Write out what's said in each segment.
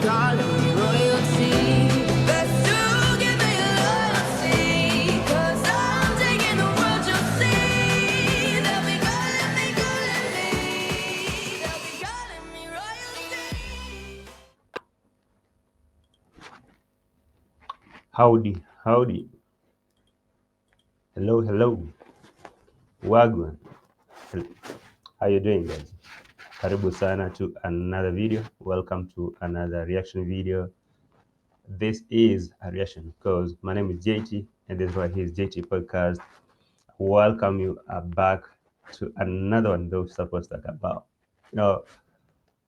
calling me royalty. Best to give me loyalty, 'cause I'm taking the world, you'll see. They'll be calling me, they'll be calling me royalty. Howdy. Hello. Wagwan. How you doing, guys? Karibu sana to another video. Welcome to another reaction video. This is a reaction because my name is JT and this is why he's JT Podcast. Welcome you back to another one those supposed to talk about.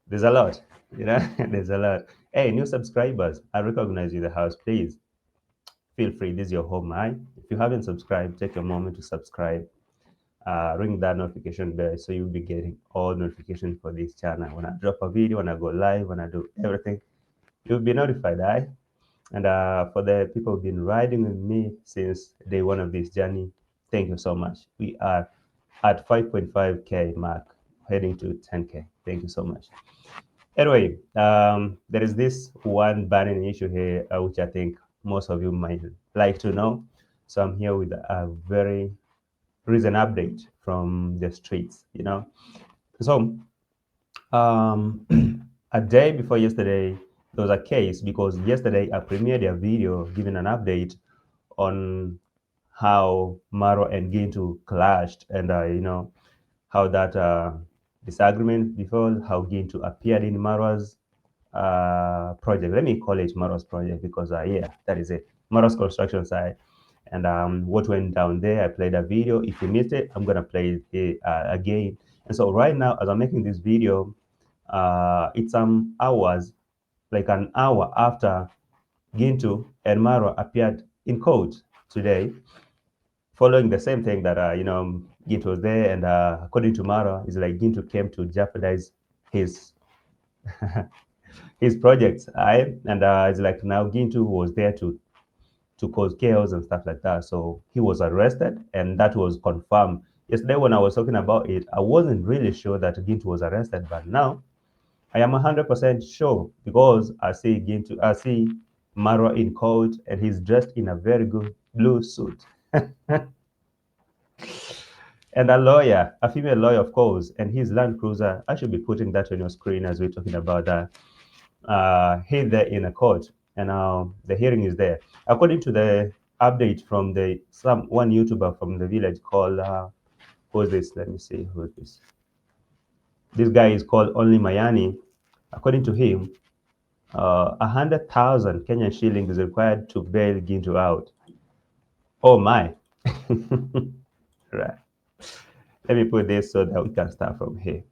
There's a lot, there's a lot. Hey, new subscribers, I recognize you in the house. Please feel free. This is your home. If you haven't subscribed, take a moment to subscribe. Ring that notification bell so you'll be getting all notifications for this channel. When I drop a video, when I go live, when I do everything, you'll be notified. And for the people who've been riding with me since day one of this journey, thank you so much. We are at 5.5K mark, heading to 10K. Thank you so much. Anyway, there is this one burning issue here, which I think most of you might like to know. So I'm here with a very recent update from the streets, So a day before yesterday, there was a case because yesterday I premiered a video giving an update on how MARWA and GINTU clashed and, how that disagreement before, how GINTU appeared in MARWA's project. Let me call it MARWA's project because, that is it. MARWA's construction site. And what went down there, I played a video. If you missed it, I'm going to play it again. And so right now, as I'm making this video, it's some hours, like an hour after GINTU and MARWA appeared in court today, following the same thing that, GINTU was there. And according to MARWA, it's like GINTU came to jeopardize his his projects. And it's like now GINTU was there to cause chaos and stuff like that. So he was arrested, and that was confirmed. Yesterday, when I was talking about it, I wasn't really sure that GINTU was arrested, but now I am 100% sure because I see MARWA in court, and he's dressed in a very good blue suit. And a lawyer, a female lawyer, of course, and his Land Cruiser. I should be putting that on your screen as we're talking about that. He's there in a court, and the hearing is there. According to the update from one YouTuber from the village called who's this? Let me see who is this. This guy is called Only Mayani. According to him, 100,000 Kenyan shillings is required to bail GINTU out. Oh my! Right. Let me put this so that we can start from here.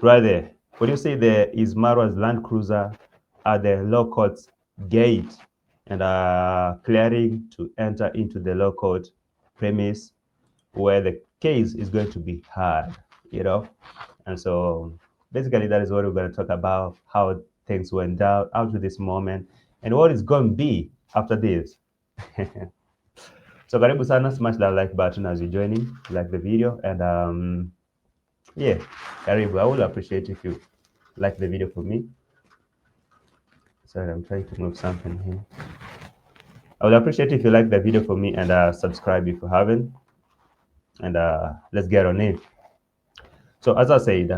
Right there. What you see there is MARWA's Land Cruiser at the law court's gate and clearing to enter into the law court premise where the case is going to be heard, And so basically that is what we're going to talk about, how things went down up to this moment and what is going to be after this. So karibu sana, smash that like button as you're joining, like the video, and yeah, karibu. I will appreciate if you like the video for me. Sorry, I'm trying to move something here. I would appreciate if you like the video for me and subscribe if you haven't. And let's get on it. So as I said,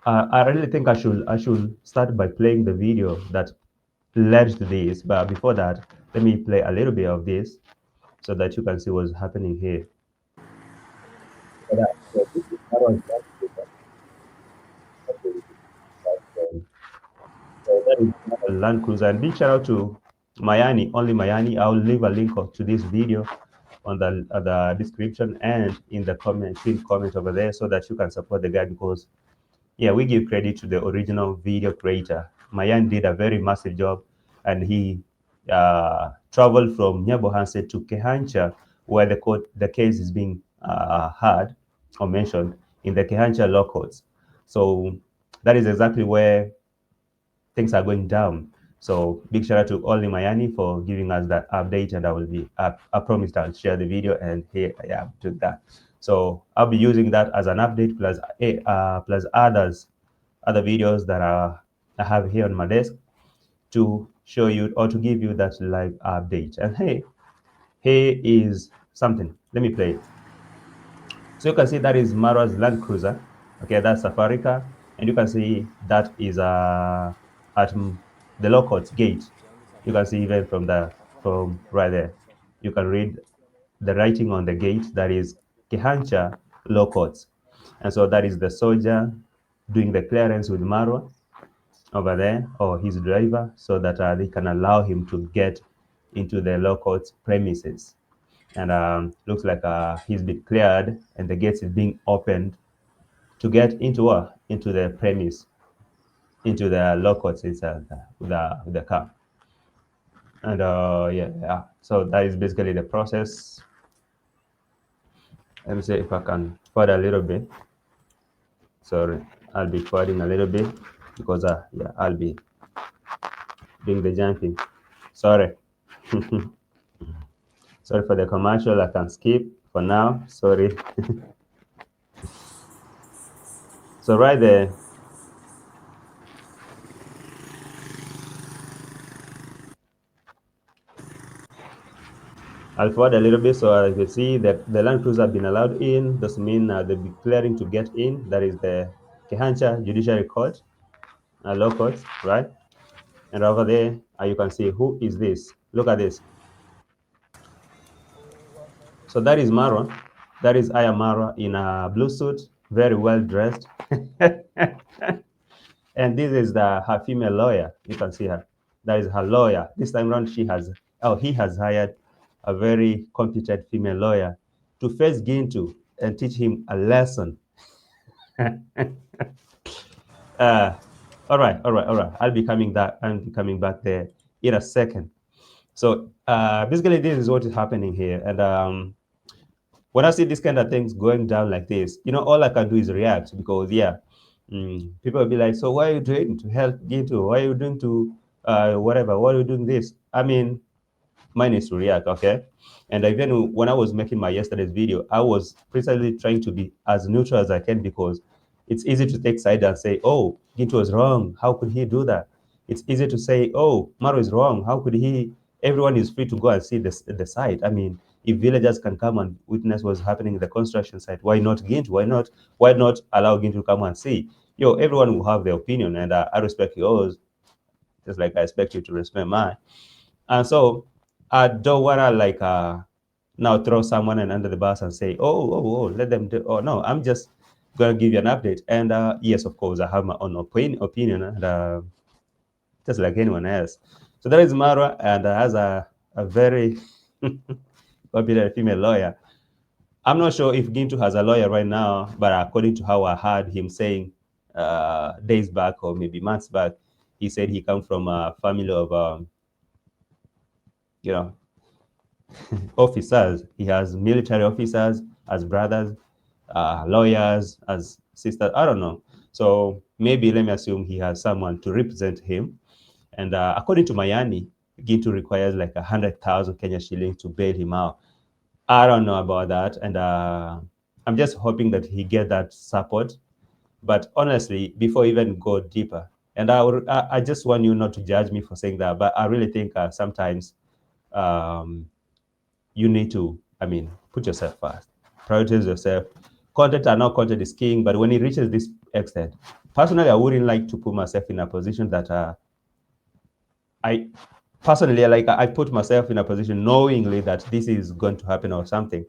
I really think I should start by playing the video that led to this. But before that, let me play a little bit of this so that you can see what's happening here. So that is Land Cruiser. And big shout out to Mayani, Only Mayani. I'll leave a link to this video on the description and in the pinned comment over there so that you can support the guy because, yeah, we give credit to the original video creator. Mayani did a very massive job, and he traveled from Nyabohanse to Kehancha, where the case is being heard or mentioned in the Kehancha law courts. So that is exactly where things are going down. So big shout out to Oli Mayani for giving us that update, and I promised I'll share the video, and here I am doing that. So I'll be using that as an update plus other videos that are I have here on my desk to show you or to give you that live update. And hey, here is something. Let me play it. So you can see that is MARWA's Land Cruiser. Okay, that's Safari car. And you can see that is at the Lockout gate. You can see even from right there. You can read the writing on the gate that is Kehancha Lockout. And so that is the soldier doing the clearance with MARWA over there, or his driver, so that they can allow him to get into the Lockout premises. And looks like he's been cleared and the gates is being opened to get into the premise, into the Lockout inside the car. And yeah, so that is basically the process. Let me see if I can forward a little bit. Sorry, I'll be forwarding a little bit because yeah, I'll be doing the jumping. Sorry. Sorry for the commercial. I can skip for now. Sorry. So right there, I'll forward a little bit so you can see that the Land Cruiser have been allowed in. Doesn't mean they'll be clearing to get in. That is the Kehancha Judiciary Court, law court, right? And over there, you can see who is this. Look at this. So that is MARWA. That is Aya MARWA in a blue suit, very well dressed. And this is her female lawyer. You can see her. That is her lawyer. This time around, he has hired a very competent female lawyer to face GINTU and teach him a lesson. All right. I'll be coming back there in a second. So basically, this is what is happening here. And when I see this kind of things going down like this, all I can do is react because, yeah, people will be like, so what are you doing to help GINTU? What are you doing to whatever? What are you doing this? I mean, mine is to react, okay? And even when I was making my yesterday's video, I was precisely trying to be as neutral as I can because it's easy to take side and say, oh, GINTU was wrong. How could he do that? It's easy to say, oh, Maro is wrong. How could he? Everyone is free to go and see the site. I mean, if villagers can come and witness what's happening in the construction site, why not GINTU? Why not allow GINTU to come and see? Everyone will have their opinion, and I respect yours, just like I expect you to respect mine. And so I don't wanna now throw someone under the bus and say, oh, let them do. Oh no, I'm just gonna give you an update. And yes, of course, I have my own opinion, and just like anyone else. So there is MARWA, and has a very popular female lawyer. I'm not sure if GINTU has a lawyer right now, but according to how I heard him saying days back or maybe months back, he said he comes from a family of officers. He has military officers as brothers, lawyers as sisters. I don't know. So maybe let me assume he has someone to represent him. And according to Mayani, GINTU requires like 100,000 Kenya shillings to bail him out. I don't know about that, and I'm just hoping that he get that support. But honestly, before I even go deeper, and I just want you not to judge me for saying that, but I really think sometimes you need to, put yourself first, prioritize yourself. Content or not content is king, but when it reaches this extent, personally, I wouldn't like to put myself in a position that I personally, I put myself in a position knowingly that this is going to happen or something,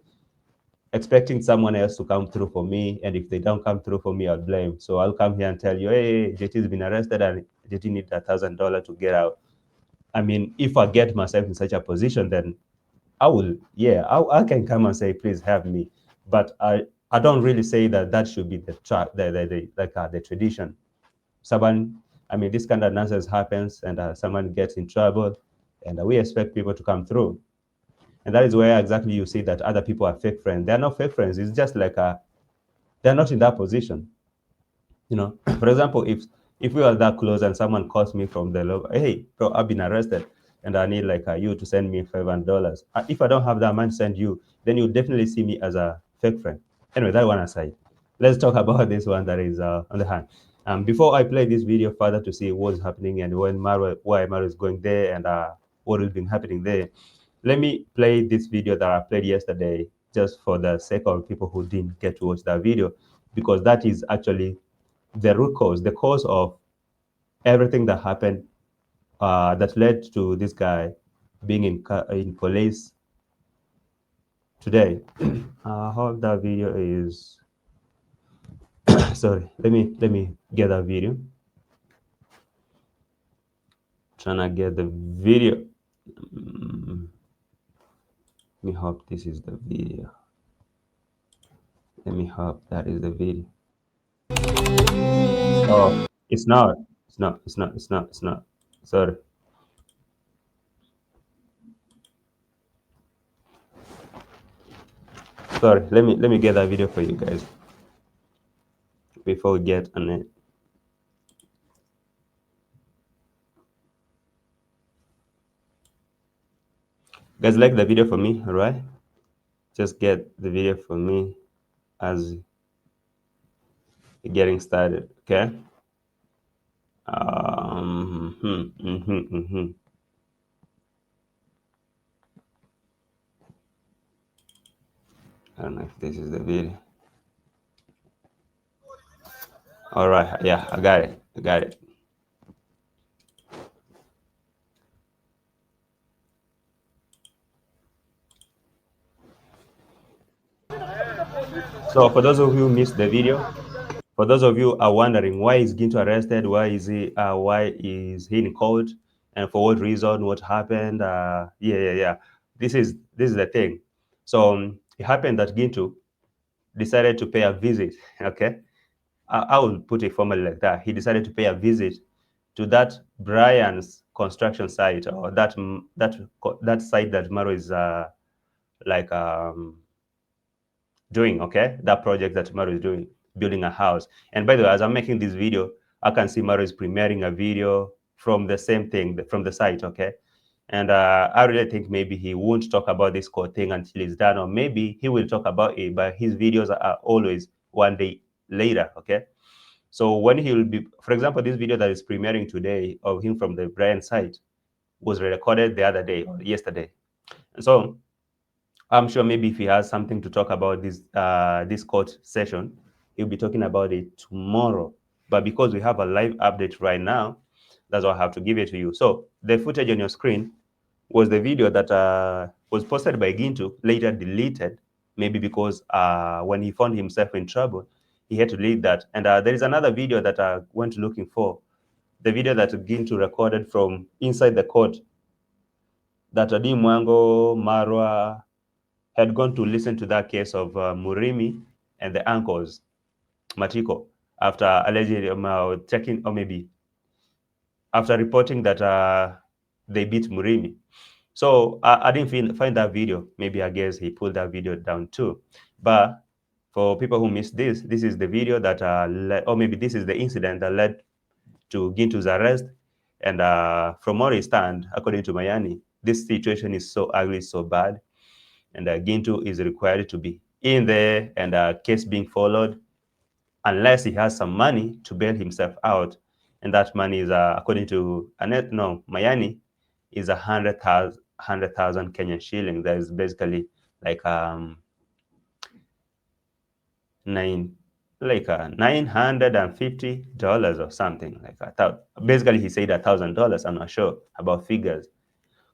expecting someone else to come through for me. And if they don't come through for me, I'll blame. So I'll come here and tell you, hey, JT's been arrested and JT needs $1,000 to get out. I mean, if I get myself in such a position, then I will, yeah, I can come and say, please help me. But I don't really say that should be the tradition. Someone, this kind of nonsense happens, and someone gets in trouble, and we expect people to come through. And that is where exactly you see that other people are fake friends. They're not fake friends. It's just like they're not in that position. For example, if we are that close and someone calls me from the logo, hey, bro, I've been arrested and I need you to send me $500. If I don't have that money to send you, then you definitely see me as a fake friend. Anyway, that one aside, let's talk about this one that is on the hand. Before I play this video further to see what's happening and why Marwa is going there and what has been happening there, let me play this video that I played yesterday just for the sake of people who didn't get to watch that video, because that is actually the root cause, the cause of everything that happened that led to this guy being in police today. I hope that video is sorry. Let me get that video. Trying to get the video. Let me hope this is the video. Let me hope that is the video. Oh, it's not. It's not. It's not. It's not. It's not. Sorry. Sorry. Let me get that video for you guys before we get on it. Guys, like the video for me, all right? Just get the video for me as getting started, okay? Um, hmm, hmm, hmm, hmm. I don't know if this is the video. All right, yeah, I got it. I got it. So for those of you who missed the video, for those of you are wondering why is Gintu arrested, why is he in court, and for what reason, what happened? Yeah. This is the thing. So it happened that Gintu decided to pay a visit. Okay, I will put it formally like that. He decided to pay a visit to that Brian's construction site, or that site that Maro is like doing, okay? That project that Maru is doing, building a house. And by the way, as I'm making this video, I can see Maru is premiering a video from the same thing, from the site, okay? And I really think maybe he won't talk about this core thing until it's done, or maybe he will talk about it, but his videos are always one day later, okay? So when he will be, for example, this video that is premiering today of him from the Brian site was recorded the other day or yesterday. And so I'm sure maybe if he has something to talk about this court session, he'll be talking about it tomorrow. But because we have a live update right now, that's why I have to give it to you. So the footage on your screen was the video that was posted by Gintu, later deleted, maybe because when he found himself in trouble, he had to delete that. And there is another video that I went looking for, the video that Gintu recorded from inside the court, that Adi Mwango, Marwa, had gone to listen to that case of Murimi and the uncles, Matiko, after allegedly checking, or maybe after reporting that they beat Murimi. So I didn't find that video. Maybe I guess he pulled that video down too. But for people who missed this is the video that, or maybe this is the incident that led to Gintu's arrest. And from where he stand, according to Mayani, this situation is so ugly, so bad. And Gintu is required to be in there and case being followed, unless he has some money to bail himself out. And that money is, according to Mayani, is 100,000 Kenyan shilling. That is basically like $950 or something like that. Basically, he said $1,000. I'm not sure about figures,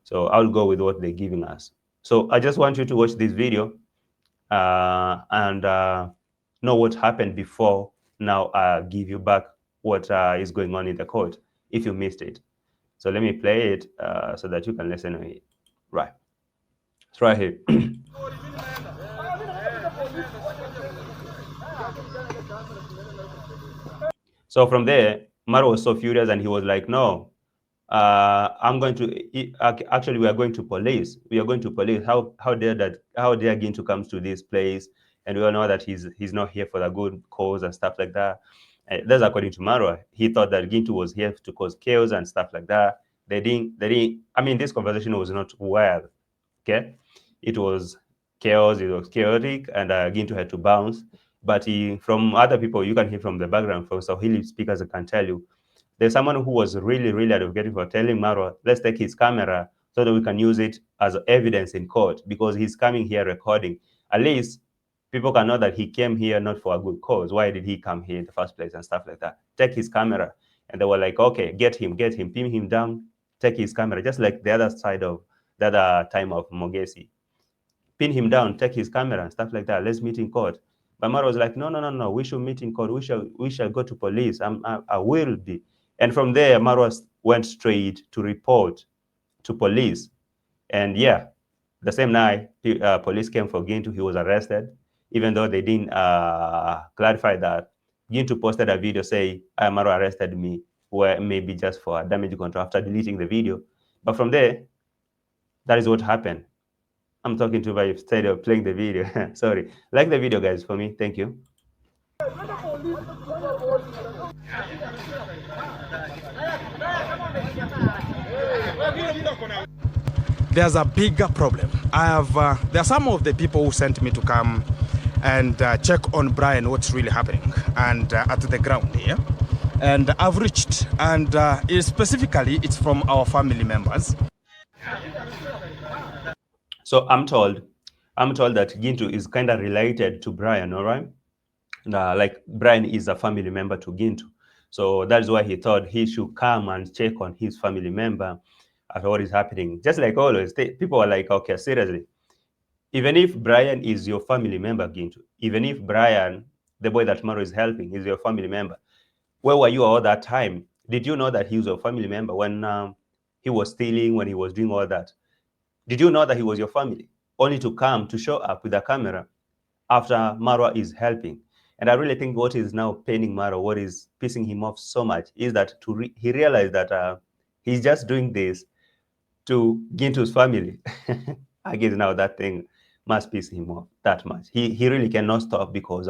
so I'll go with what they're giving us. So I just want you to watch this video and know what happened before. Now give you back what is going on in the court if you missed it. So let me play it so that you can listen to it. Right. It's right here. So from there, Maro was so furious and he was like, no, I'm going to, actually, we are going to police. We are going to police. How dare Gintu comes to this place? And we all know that he's not here for the good cause and stuff like that. That's according to Marwa. He thought that Gintu was here to cause chaos and stuff like that. They didn't, I mean, this conversation was not wild, okay? It was chaos, it was chaotic, and Gintu had to bounce. But from other people, you can hear from the background, from Swahili speakers, I can tell you, there's someone who was really, really advocating for telling Marwa, let's take his camera so that we can use it as evidence in court, because he's coming here recording. At least people can know that he came here not for a good cause. Why did he come here in the first place and stuff like that? Take his camera. And they were like, okay, get him, pin him down, take his camera, just like the other side of the other time of Mogesi. Pin him down, take his camera and stuff like that. Let's meet in court. But Mara was like, no, we should meet in court. We shall go to police. I will be. And from there, Marwa went straight to report to police. And yeah, the same night, police came for Gintu. He was arrested, even though they didn't clarify that. Gintu posted a video saying, Marwa arrested me, where maybe just for damage control after deleting the video. But from there, that is what happened. I'm talking to by instead of playing the video. Sorry. Like the video, guys, for me. Thank you. There's a bigger problem. There are some of the people who sent me to come and check on Brian, what's really happening, and at the ground here. And I've reached, and specifically, it's from our family members. So I'm told that Gintu is kind of related to Brian, all right? Like Brian is a family member to Gintu. So that's why he thought he should come and check on his family member at what is happening. Just like always, people are like, okay, seriously, even if Brian is your family member, Gintu, even if Brian, the boy that Maro is helping, is your family member, where were you all that time? Did you know that he was your family member when he was stealing, when he was doing all that? Did you know that he was your family? Only to come to show up with a camera after Marwa is helping. And I really think what is now paining Marwa, what is pissing him off so much, is that he realized that he's just doing this to Gintu's family. I guess now that thing must piss him off that much. He really cannot stop, because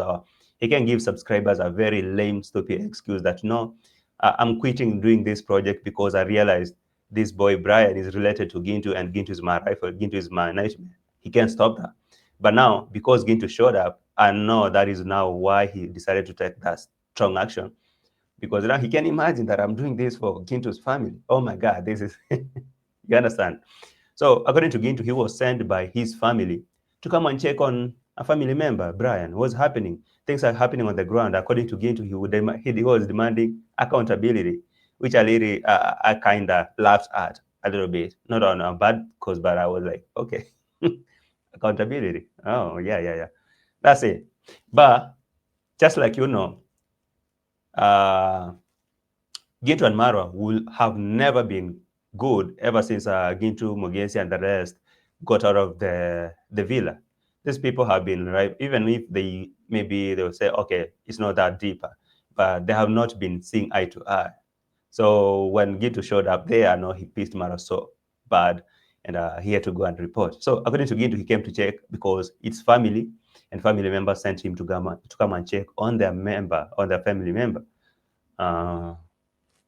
he can give subscribers a very lame, stupid excuse that, no, I'm quitting doing this project because I realized this boy Brian is related to Gintu, and Gintu is my rifle, Gintu is my nightmare. He can't stop that. But now, because Gintu showed up, I know that is now why he decided to take that strong action. Because now he can imagine that I'm doing this for Gintu's family. Oh my God, this is, you understand? So according to Gintu, he was sent by his family to come and check on a family member, Brian. What's happening? Things are happening on the ground. According to Gintu, he was demanding accountability, which I kind of laughed at a little bit. Not on a bad cause, but I was like, okay, accountability. Oh, yeah. That's it. But just like you know, Gintu and Marwa will have never been good ever since Gintu, Mogesi, and the rest got out of the villa. These people have been, right, even if maybe they will say, okay, it's not that deeper, but they have not been seeing eye to eye. So when Gintu showed up there, I know he pissed Marwa so bad, and he had to go and report. So according to Gintu, he came to check because it's family, and family members sent him to come and check on their family member.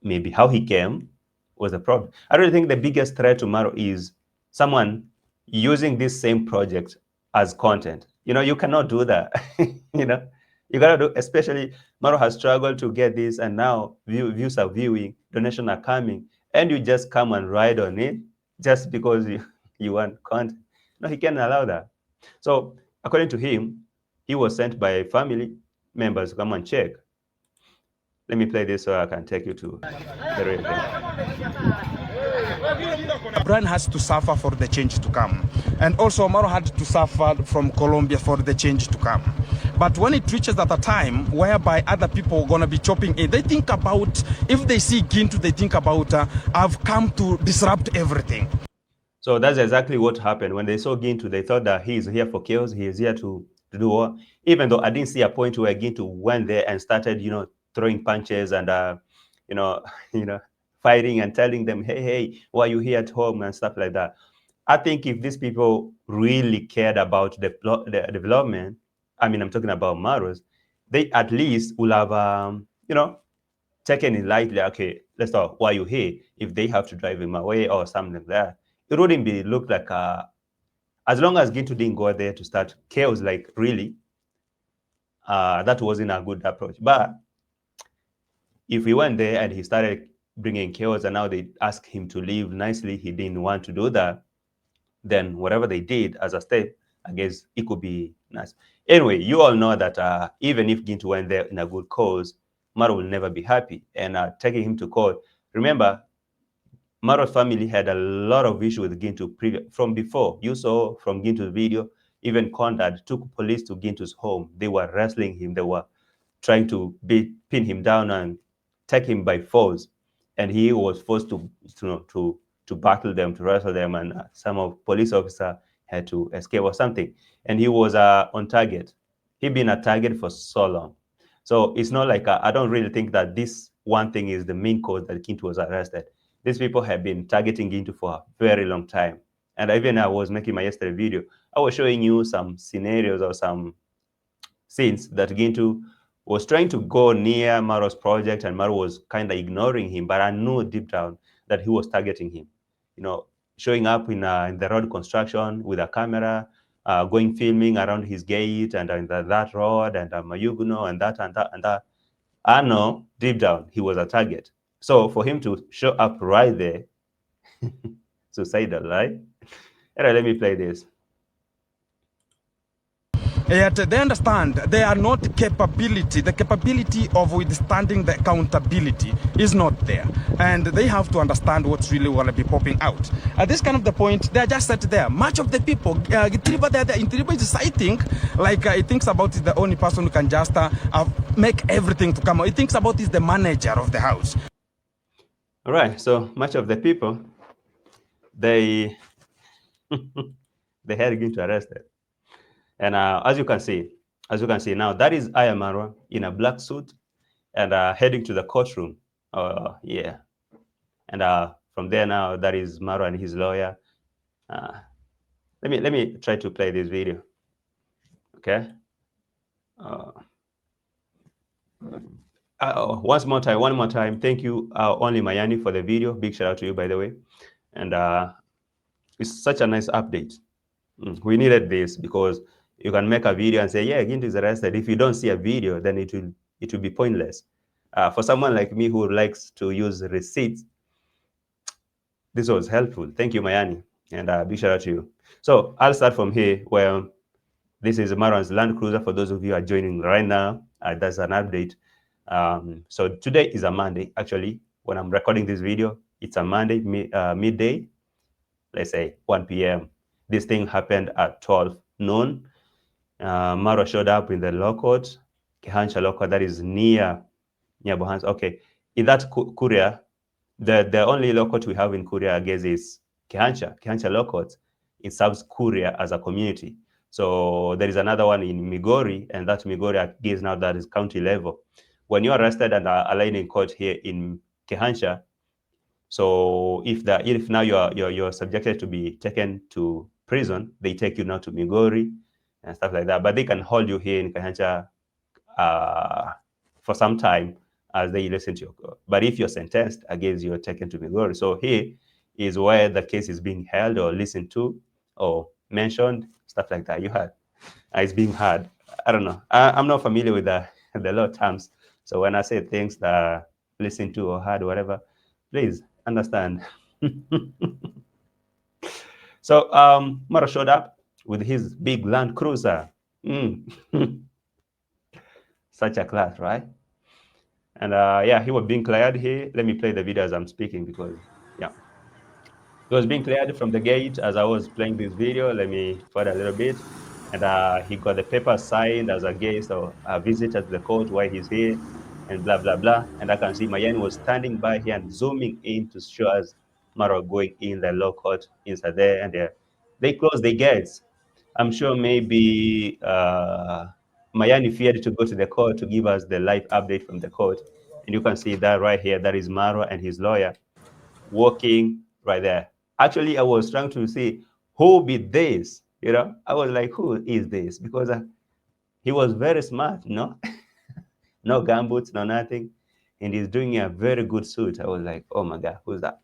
Maybe how he came was the problem. I really think the biggest threat to Maro is someone using this same project as content. You cannot do that. You gotta do, especially Maro has struggled to get this, and now views are viewing, donations are coming, and you just come and ride on it just because you want content. No, he can't allow that. So according to him, he was sent by family members to come and check. Let me play this so I can take you to the real thing. Brian has to suffer for the change to come. And also Maro had to suffer from Colombia for the change to come. But when it reaches at a time whereby other people are going to be chopping in, they think about, if they see Gintu, they think about, I've come to disrupt everything. So that's exactly what happened. When they saw Gintu, they thought that he is here for chaos. He is here to do what? Even though I didn't see a point where Gintu went there and started, throwing punches and, fighting and telling them, hey, why are you here at home and stuff like that. I think if these people really cared about the development, I'm talking about Maros, they at least will have, taken it lightly. Okay, let's talk. Why are you here? If they have to drive him away or something like that, it wouldn't be look like as long as Gintu didn't go there to start chaos, like really, that wasn't a good approach. But if he went there and he started bringing chaos and now they asked him to leave nicely, he didn't want to do that, then whatever they did as a step, I guess it could be nice. Anyway, you all know that even if Gintu went there in a good cause, Maro will never be happy. And taking him to court, remember, Maro's family had a lot of issue with Gintu from before. You saw from Gintu's video, even Conrad took police to Gintu's home. They were wrestling him. They were trying to pin him down and take him by force. And he was forced to battle them, to wrestle them, and some of police officer had to escape or something. And he was on target. He'd been a target for so long. So it's not like I don't really think that this one thing is the main cause that Gintu was arrested. These people have been targeting Gintu for a very long time. And even I was making my yesterday video, I was showing you some scenarios or some scenes that Gintu was trying to go near Maro's project and Maro was kind of ignoring him, but I knew deep down that he was targeting him. You know, showing up in the road construction with a camera, going filming around his gate and in that road and Mayuguno and that and that and that. I know deep down he was a target. So for him to show up right there, suicidal, right? All right, let me play this. Yet they understand they are not capability. The capability of withstanding the accountability is not there. And they have to understand what's really going to be popping out. At this kind of the point, they are just set there. Much of the people, Triba is citing, like he thinks about it, the only person who can just make everything to come out. He thinks about is the manager of the house. All right, so much of the people, they they had Gintu arrested. And as you can see now, that is Marwa in a black suit and heading to the courtroom. Yeah. And from there now, that is Marwa and his lawyer. Let me try to play this video. Okay. One more time. Thank you, Only Mayani, for the video. Big shout out to you, by the way. And it's such a nice update. We needed this because you can make a video and say, yeah, Gintu is arrested. If you don't see a video, then it will be pointless. For someone like me who likes to use receipts, this was helpful. Thank you, Mayani, and big shout out to you. So I'll start from here, where this is Marwan's Land Cruiser. For those of you who are joining right now, that's an update. So today is a Monday. Actually, when I'm recording this video, it's a Monday, midday, let's say 1 p.m. This thing happened at 12 noon. Marwa showed up in the law court, Kehansha law court, that is near Nyabohanse. Okay, in that Kuria, the only law court we have in Kuria, I guess, is Kehansha law court. It serves Kuria as a community. So there is another one in Migori, and that Migori, I guess now that is county level. When you're arrested and are aligned in court here in Kehansha, so if now you're subjected to be taken to prison, they take you now to Migori and stuff like that. But they can hold you here in Kehansha for some time as they listen to your. But if you're sentenced, I guess you're taken to Migori. So here is where the case is being held or listened to or mentioned, stuff like that. You heard. It's being heard. I don't know. I'm not familiar with the law terms. So when I say things that are listened to or heard, whatever, please understand. So Maro showed up with his big Land Cruiser. Such a class, right? And yeah, he was being cleared here. Let me play the video as I'm speaking because, yeah. He was being cleared from the gate as I was playing this video. Let me forward a little bit. And he got the paper signed as a guest or a visitor to the court while he's here and blah, blah, blah. And I can see Mayani was standing by here and zooming in to show us Maro going in the law court inside there. And they closed the gates. I'm sure maybe Mayani feared to go to the court to give us the live update from the court. And you can see that right here. That is Maro and his lawyer walking right there. Actually, I was trying to see who be this. You know, I was like, who is this? Because he was very smart, no? No gumboots, no nothing. And he's doing a very good suit. I was like, oh my God, who's that?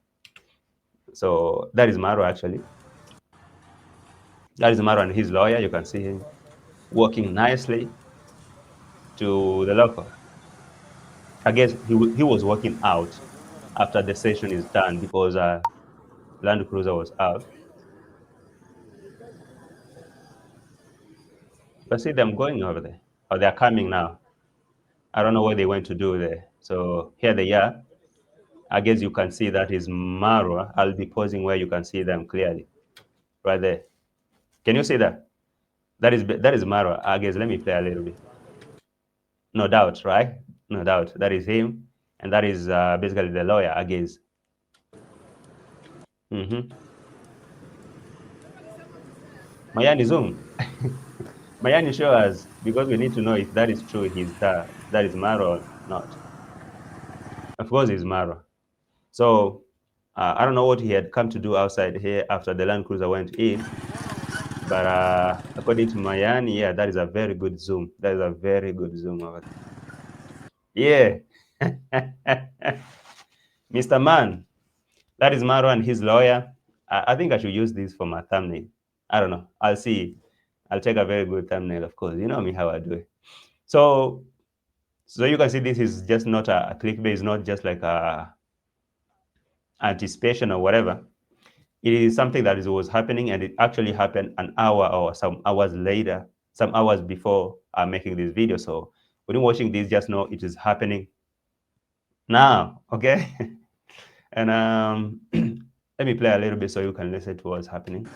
So that is Maro, actually. That is Maro and his lawyer. You can see him working nicely. to the local. I guess he was walking out after the session is done because Land Cruiser was out. But see them going over there. Oh, they're coming now. I don't know what they went to do there. So here they are. I guess you can see that is Marwa. I'll be pausing where you can see them clearly. Right there. Can you see that? That is Marwa. I guess let me play a little bit. No doubt, right? No doubt. That is him. And that is basically the lawyer, I guess. Mm-hmm. Mayani zoom. Mayani show us because we need to know if that is true. That is Marwa or not. Of course, it's Marwa. So I don't know what he had come to do outside here after the Land Cruiser went in. But according to Mayani, yeah, that is a very good zoom. That is a very good zoom over there. Yeah. Mr. Man, that is Maro and his lawyer. I think I should use this for my thumbnail. I don't know. I'll see. I'll take a very good thumbnail, of course. You know me how I do it. So you can see this is just not a clickbait. It's not just like a anticipation or whatever. It is something that was happening, and it actually happened an hour or some hours later, some hours before making this video. So when you're watching this, just know it is happening now, okay? And let me play a little bit so you can listen to what's happening.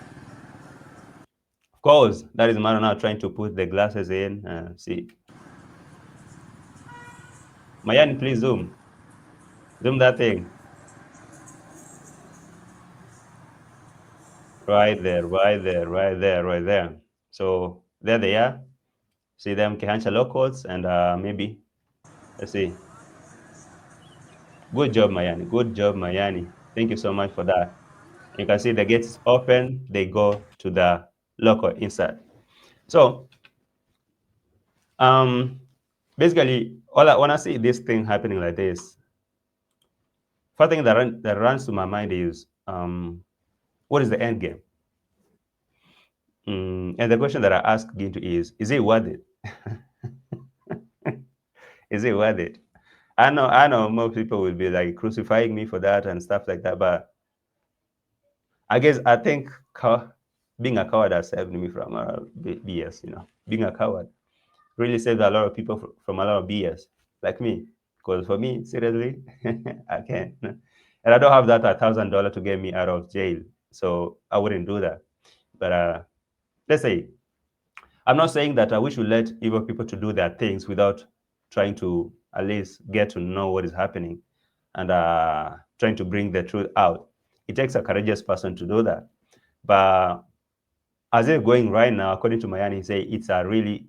Of course, that is Maro now trying to put the glasses in. See. Mayani, please zoom. Zoom that thing. Right there, right there, right there, right there. So there they are. See them, Kehancha locals, and maybe, let's see. Good job, Mayani. Good job, Mayani. Thank you so much for that. You can see the gates open, they go to the local inside. So basically, when I see this thing happening like this, first thing that runs to my mind is what is the end game? And the question that I ask Gintu is it worth it? Is it worth it? I know most people will be like crucifying me for that and stuff like that, but I think being a coward has saved me from BS, being a coward really saved a lot of people from a lot of BS, like me. Because for me, seriously, I can't. And I don't have that $1,000 to get me out of jail. So I wouldn't do that. But let's say, I'm not saying that we should let evil people to do their things without trying to at least get to know what is happening and trying to bring the truth out. It takes a courageous person to do that. But as they're going right now, according to Mayani, say it's really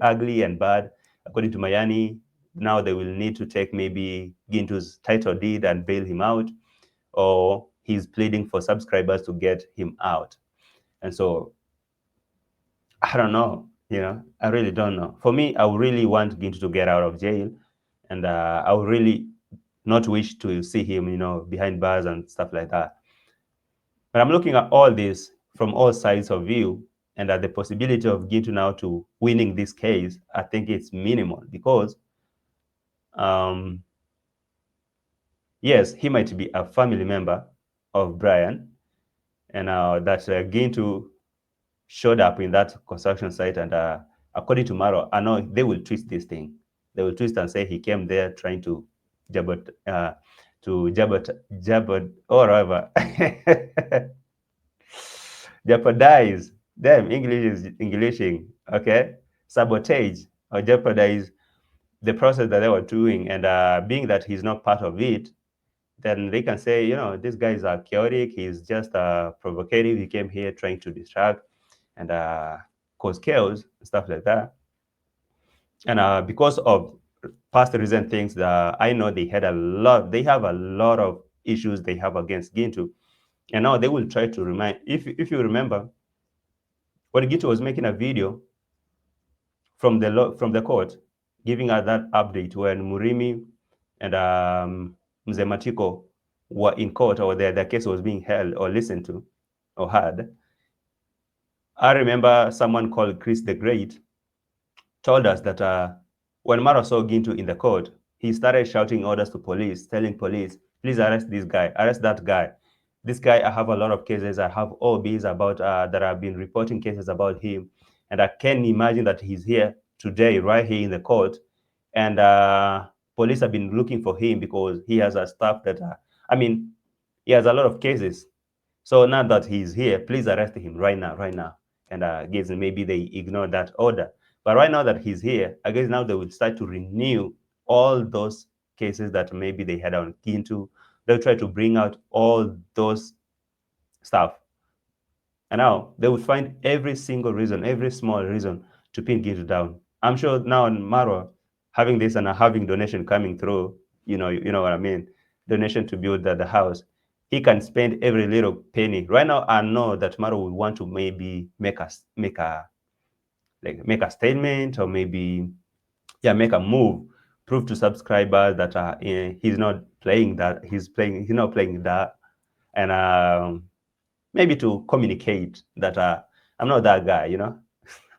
ugly and bad. According to Mayani, now they will need to take maybe Gintu's title deed and bail him out, or he's pleading for subscribers to get him out. And so I don't know, I really don't know. For me, I would really want Gintu to get out of jail, and I would really not wish to see him, behind bars and stuff like that. But I'm looking at all this from all sides of view, and that the possibility of Gintu now to winning this case, I think it's minimal because, yes, he might be a family member of Brian, and that Gintu showed up in that construction site, and according to Maro, I know they will twist this thing. They will twist and say he came there trying to jabot, or whatever. Jeopardize them. English is Englishing, okay? Sabotage or jeopardize the process that they were doing, and being that he's not part of it, then they can say, this guy is chaotic. He's just provocative. He came here trying to distract and cause chaos and stuff like that. And because of past recent things, I know they have a lot of issues they have against Gintu, and now they will try to remind. If you remember, when Gintu was making a video from the court, giving us that update when Murimi and Mzee Matiko were in court, or their case was being held or listened to or heard. I remember someone called Chris the Great told us that When Maro saw Gintu in the court, he started shouting orders to police, telling police, please arrest this guy, arrest that guy. This guy, I have a lot of cases. I have OBs about that I've been reporting cases about him. And I can imagine that he's here today, right here in the court. And police have been looking for him because he has a staff that, he has a lot of cases. So now that he's here, please arrest him right now, right now. And I guess maybe they ignore that order. But right now that he's here, I guess now they will start to renew all those cases that maybe they had on Gintu. They'll try to bring out all those stuff. And now they will find every single reason, every small reason to pin Gintu down. I'm sure now in MARWA, having this and having donation coming through, you know what I mean, donation to build the house, he can spend every little penny. Right now, I know that MARWA will want to maybe make a statement, or maybe make a move, prove to subscribers that he's not playing that, he's not playing that, and maybe to communicate that I'm not that guy, I'm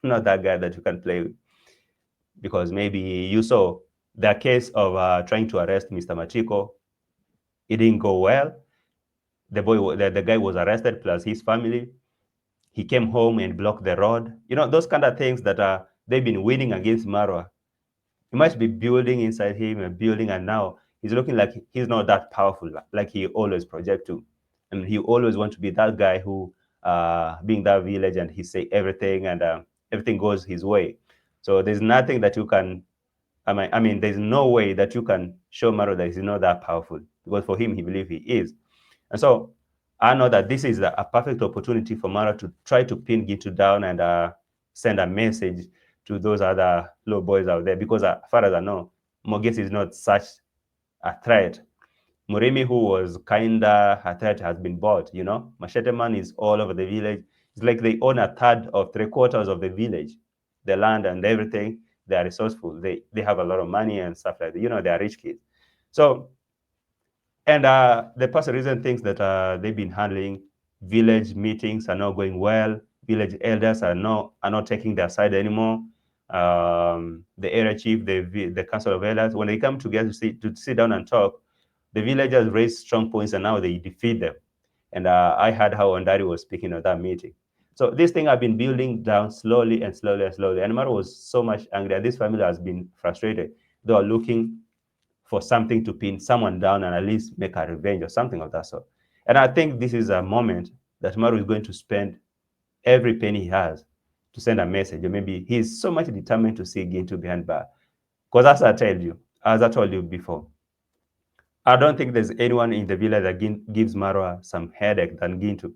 not that guy that you can play with. Because maybe you saw the case of trying to arrest Mr. Machiko, it didn't go well. The guy was arrested plus his family. He came home and blocked the road. Those kind of things that they've been winning against MARWA. He must be building inside him and building, and now he's looking like he's not that powerful like he always project to. And he always wants to be that guy who being that village and he say everything and everything goes his way. So there's nothing that you can, there's no way that you can show MARWA that he's not that powerful, because for him, he believes he is. And so I know that this is a perfect opportunity for MARWA to try to pin Gintu down and send a message to those other low boys out there, because as far as I know, Mogesi is not such a threat. Murimi, who was kinda a threat, has been bought, Machete Man is all over the village. It's like they own a third or 3/4 of the village, the land and everything. They are resourceful. They have a lot of money and stuff like that. They are rich kids. So, and the person reason thinks that they've been handling village meetings are not going well. Village elders are not taking their side anymore. The area chief, the council of elders, when they come together to sit down and talk, the villagers raise strong points and now they defeat them. And I heard how Ondari was speaking at that meeting. So this thing I've been building down slowly and slowly and slowly. And Maro was so much angry, and this family has been frustrated. They are looking for something to pin someone down and at least make a revenge or something of that sort. And I think this is a moment that Maro is going to spend every penny he has to send a message. Or maybe he's so much determined to see Gintu behind bar. Because as I told you before, I don't think there's anyone in the village that gives MARWA some headache than Gintu.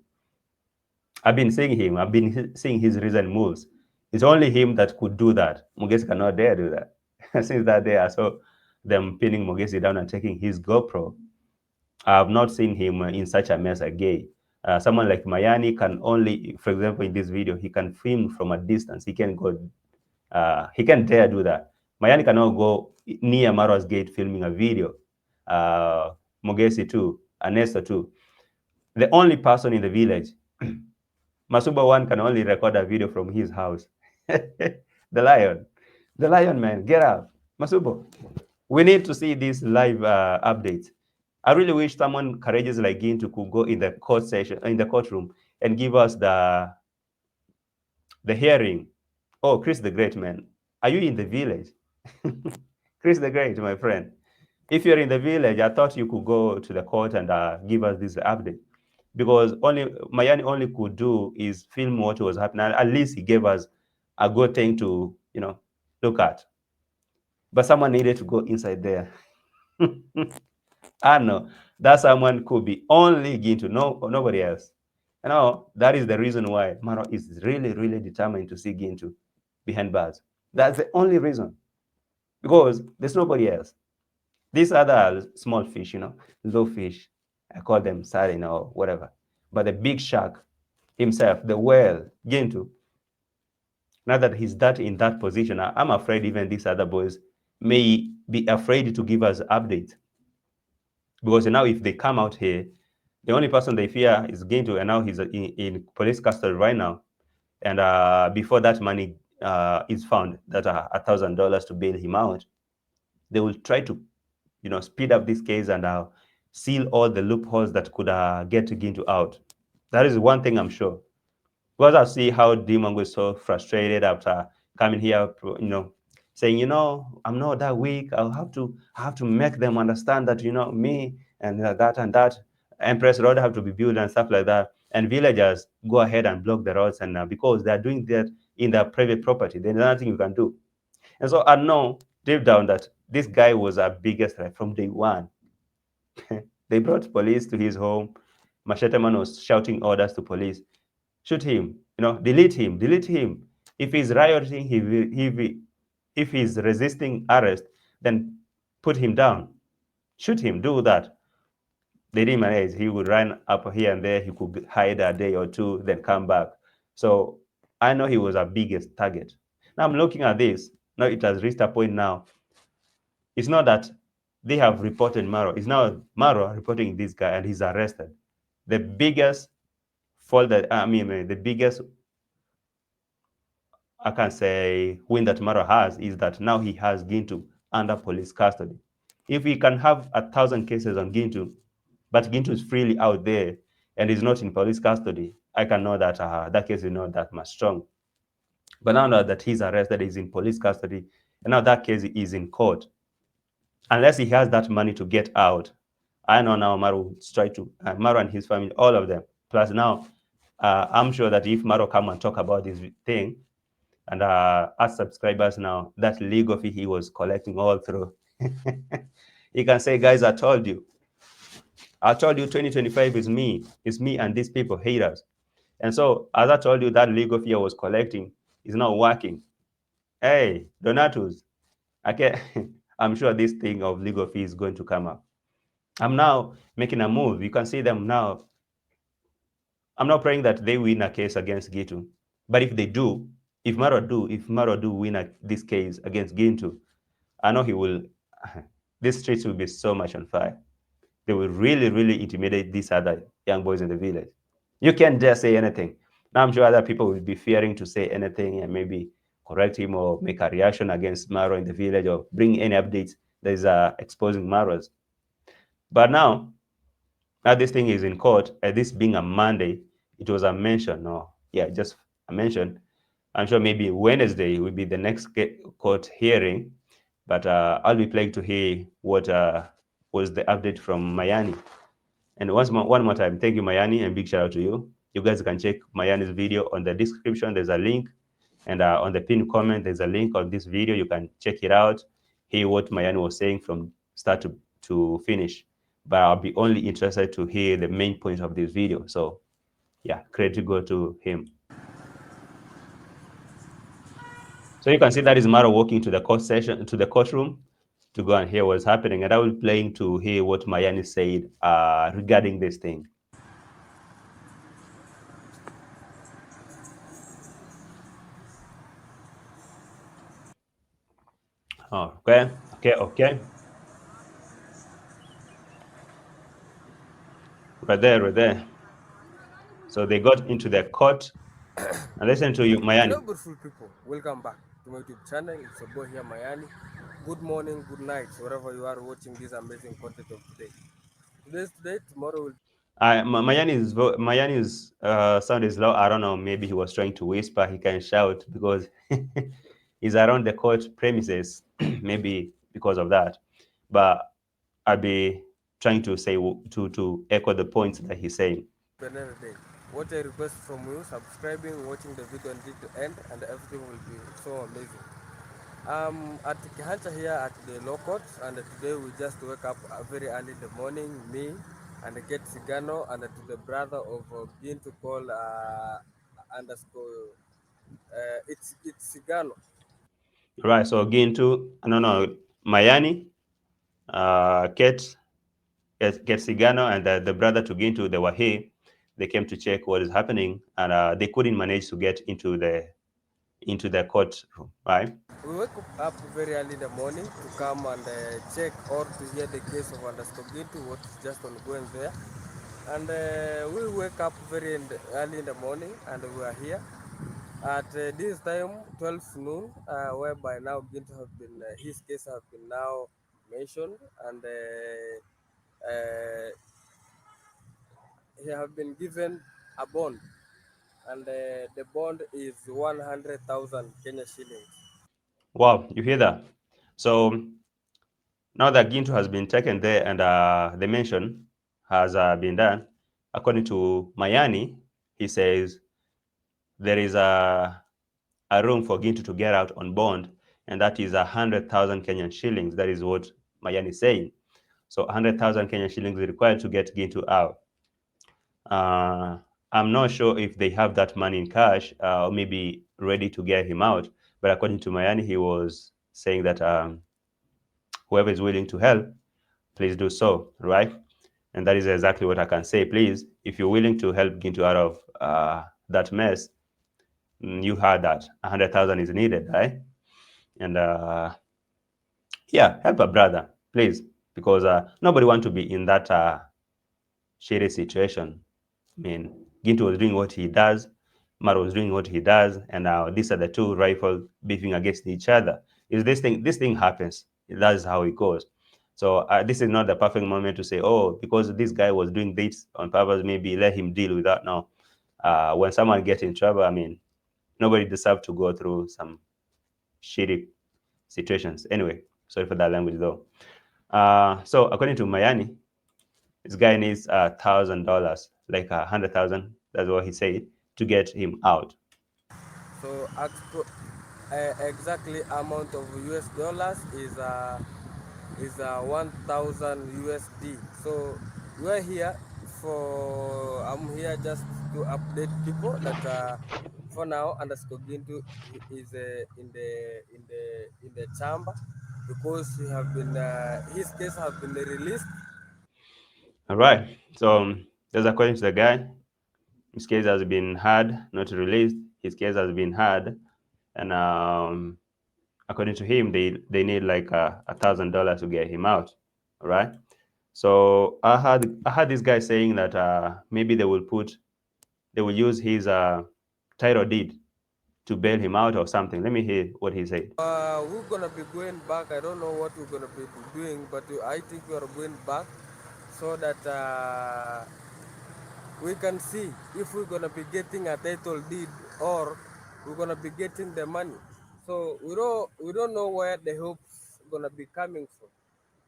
I've been seeing him. I've been seeing his recent moves. It's only him that could do that. Mogesi cannot dare do that. Since that day I saw them pinning Mogesi down and taking his GoPro, I have not seen him in such a mess again. Someone like Mayani can only, for example, in this video, he can film from a distance. He can go, he can dare do that. Mayani cannot go near MARWA's gate filming a video. Mogesi too, Anesto too. The only person in the village, Masuba one can only record a video from his house. The lion man, get up. Masubo, we need to see these live updates. I really wish someone courageous like Gintu could go in the courtroom and give us the hearing. Oh, Chris the Great, man. Are you in the village? Chris the Great, my friend. If you're in the village, I thought you could go to the court and give us this update. Because Mayani only could do is film what was happening. At least he gave us a good thing to, look at. But someone needed to go inside there. I know that someone could be only Gintu, nobody else. That is the reason why MARWA is really, really determined to see Gintu behind bars. That's the only reason. Because there's nobody else. These other small fish, low fish, I call them sardine or whatever. But the big shark himself, the whale, Gintu, now that he's in that position, I'm afraid even these other boys may be afraid to give us updates. Because now if they come out here, the only person they fear is Gintu, and now he's in police custody right now. And before that money, is found that $1,000 to bail him out, they will try to, speed up this case and seal all the loopholes that could get Gintu out. That is one thing I'm sure. Because I see how Demon was so frustrated after coming here, saying, I'm not that weak. I have to make them understand that, me and that and that Empress Road have to be built and stuff like that. And villagers go ahead and block the roads, and because they're doing that in their private property, there's nothing you can do. And so I know deep down that this guy was our biggest threat from day one. They brought police to his home. Machete Man was shouting orders to police: shoot him, delete him, delete him. If he's rioting, if he's resisting arrest, then put him down, shoot him, do that. They didn't manage. He would run up here and there. He could hide a day or two, then come back. So I know he was our biggest target. Now I'm looking at this. Now it has reached a point now. It's not that they have reported Maro. It's now Maro reporting this guy and he's arrested. The biggest fault that, the biggest, I can say, win that Maro has is that now he has Gintu under police custody. If we can have 1,000 cases on Gintu, but Gintu is freely out there and is not in police custody, I can know that that case is not that much strong. But now that he's arrested, he's in police custody, and now that case is in court. Unless he has that money to get out, I know now Maro will try to, Maro and his family, all of them. Plus now, I'm sure that if Maro come and talk about this thing, and as subscribers now, that legal fee he was collecting all through, he can say, guys, I told you 2025 is me. It's me and these people hate us. And so, as I told you, that legal fee I was collecting is not working. Hey, Donatus, I'm sure this thing of legal fee is going to come up. I'm now making a move. You can see them now. I'm not praying that they win a case against Gitu. But if they do, if Maro do win this case against Gintu, I know he will, these streets will be so much on fire. They will really, really intimidate these other young boys in the village. You can't dare say anything. Now I'm sure other people will be fearing to say anything and maybe correct him or make a reaction against Maro in the village or bring any updates that is exposing Maros. But now this thing is in court, this being a Monday, it was a mention. No, yeah, just a mention. I'm sure maybe Wednesday will be the next court hearing, but I'll be playing to hear what was the update from Mayani. And one more time, thank you, Mayani, and big shout out to you. You guys can check Mayani's video on the description. There's a link, and on the pinned comment, there's a link on this video. You can check it out, hear what Mayani was saying from start to finish. But I'll be only interested to hear the main point of this video. So, yeah, credit go to him. So you can see that is Maro walking to the courtroom to go and hear what's happening. And I will be playing to hear what Mayani said regarding this thing. Oh, okay. Right there. So they got into the court. And listen to you, Mayani. Hello, beautiful people. Welcome back to my YouTube channel. It's your boy here, Mayani. Good morning, good night, wherever you are watching this amazing content of today. Today's today, tomorrow will. Mayani's sound is low. I don't know. Maybe he was trying to whisper. He can shout because he's around the court premises. Maybe because of that. But I'll be trying to say to echo the points that he's saying. Another day. What I request from you, subscribing, watching the video until the end, and everything will be so amazing. At Kihancha here at the law court, and today we just wake up very early in the morning, me and get Sigano, and to the brother of Gintu called underscore, it's Sigano. Right. So Gintu, no, Mayani, Kate, Sigano, and the brother to Gintu, they were here. They came to check what is happening, and they couldn't manage to get into the courtroom, right? We wake up very early in the morning to come and check or to hear the case of underscore Gintu, what is just ongoing there. And we wake up very early in the morning, and we are here. At this time, 12 noon, whereby now Gintu have been his case have been now mentioned, and he have been given a bond, and the bond is 100,000 Kenya shillings. Wow, you hear that? So now that Gintu has been taken there and the mention has been done, according to Mayani, he says there is a room for Gintu to get out on bond, and that is 100,000 Kenyan shillings. That is what Mayani is saying. So 100,000 Kenyan shillings is required to get Gintu out. I'm not sure if they have that money in cash or maybe ready to get him out. But according to Mayani, he was saying that whoever is willing to help, please do so, right? And that is exactly what I can say. Please, if you're willing to help Gintu out of that mess, you heard that 100,000 is needed, right? And yeah, help a brother, please, because nobody want to be in that shitty situation. I mean, Gintu was doing what he does, Maro was doing what he does, and now these are the two rivals beefing against each other. Is this thing happens? That's how it goes. So this is not the perfect moment to say, oh, because this guy was doing this on purpose, maybe let him deal with that. No, when someone gets in trouble, I mean, nobody deserves to go through some shitty situations. Anyway, sorry for that language though. So according to Mayani, this guy needs $1,000, like 100,000. That's what he said to get him out. So exactly amount of US dollars is 1,000 USD. So we're here I'm here just to update people that for now underscore Gintu is in the chamber because he have been his case have been released. All right. So that's according to the guy. His case has been heard, not released. His case has been heard, and according to him, they need like $1,000 to get him out. All right. So I heard this guy saying that maybe they will use his title deed to bail him out or something. Let me hear what he said. We're gonna be going back. I don't know what we're gonna be doing, but I think we are going back so that we can see if we're gonna be getting a title deed or we're gonna be getting the money. So we don't know where the hope's gonna be coming from.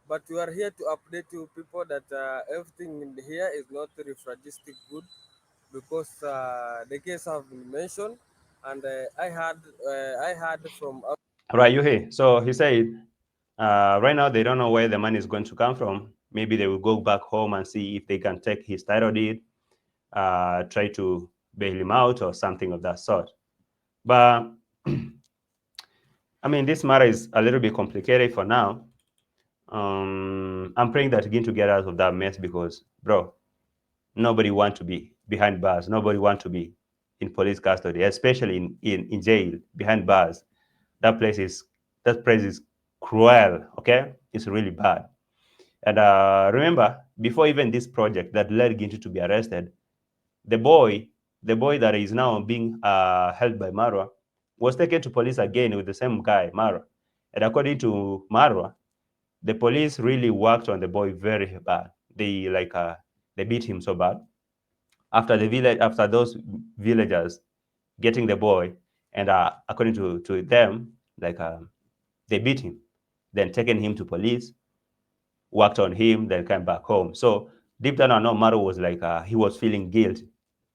But we are here to update you people that everything in here is not refragistic good because the case have been mentioned, and I heard from Right, you hear? So he said, right now they don't know where the money is going to come from. Maybe they will go back home and see if they can take his title deed, try to bail him out or something of that sort. But I mean, this matter is a little bit complicated for now. I'm praying that again to get out of that mess because, bro, nobody want to be behind bars. Nobody want to be in police custody, especially in jail behind bars. That place is cruel. Okay, it's really bad. And remember, before even this project that led Gintu to be arrested, the boy, the boy that is now being held by Marwa, was taken to police again with the same guy, Marwa. And according to Marwa, the police really worked on the boy very bad. They beat him so bad. After those villagers getting the boy, and according to them, like they beat him, then taken him to police, worked on him, then came back home. So deep down, I know Maru was like, he was feeling guilt.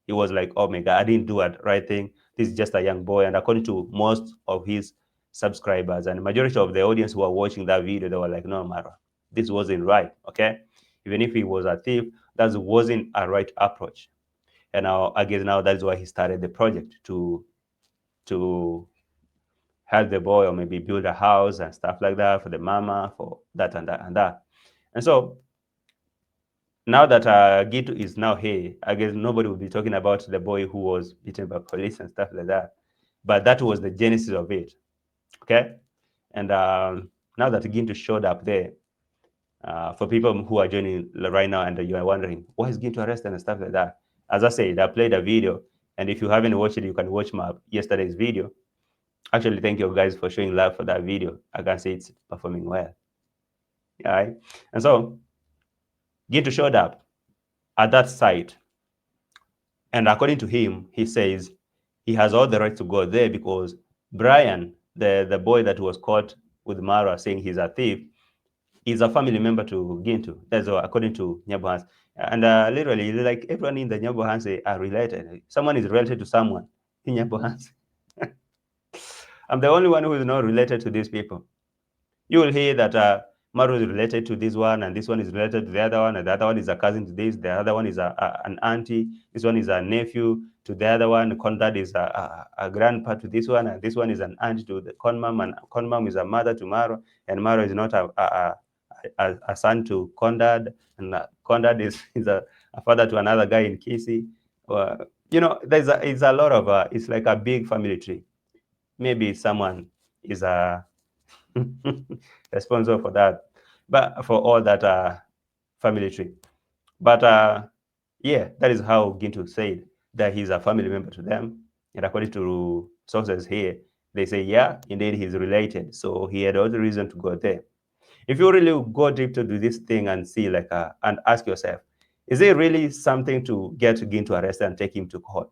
He was like, oh my God, I didn't do the right thing. This is just a young boy. And according to most of his subscribers and the majority of the audience who are watching that video, they were like, no, Maru, this wasn't right. Okay. Even if he was a thief, that wasn't a right approach. And now, I guess now that's why he started the project to help the boy or maybe build a house and stuff like that for the mama, for that and that and that. And so now that Gitu is now here, I guess nobody will be talking about the boy who was beaten by police and stuff like that. But that was the genesis of it. Okay. And now that Gintu showed up there, for people who are joining right now and you are wondering, why is Gintu arrested and stuff like that? As I said, I played a video And if you haven't watched it, you can watch my yesterday's video. Actually, thank you guys for showing love for that video. I can see it's performing well. All right. And so Gintu showed up at that site. And according to him, he says he has all the right to go there because Brian, the boy that was caught with Marwa saying he's a thief, is a family member to Gintu. That's all, according to Nyabohanse. And literally, like everyone in the Nyabohanse are related. Someone is related to someone in Nyabohanse. I'm the only one who is not related to these people. You will hear that Maru is related to this one, and this one is related to the other one, and the other one is a cousin to this, the other one is an auntie, this one is a nephew to the other one, Conrad is a grandpa to this one, and this one is an aunt to the Conmam, and Conmam is a mother to Maru, and Maru is not a son to Conrad, and Conrad is a father to another guy in Kisi. You know, it's a lot of, it's like a big family tree. Maybe someone is a responsible for that, but for all that family tree. But yeah, that is how Gintu said that he's a family member to them. And according to sources here, they say, yeah, indeed, he's related. So he had all the reason to go there. If you really go deep to do this thing and see, like, and ask yourself, is it really something to get Gintu arrested and take him to court?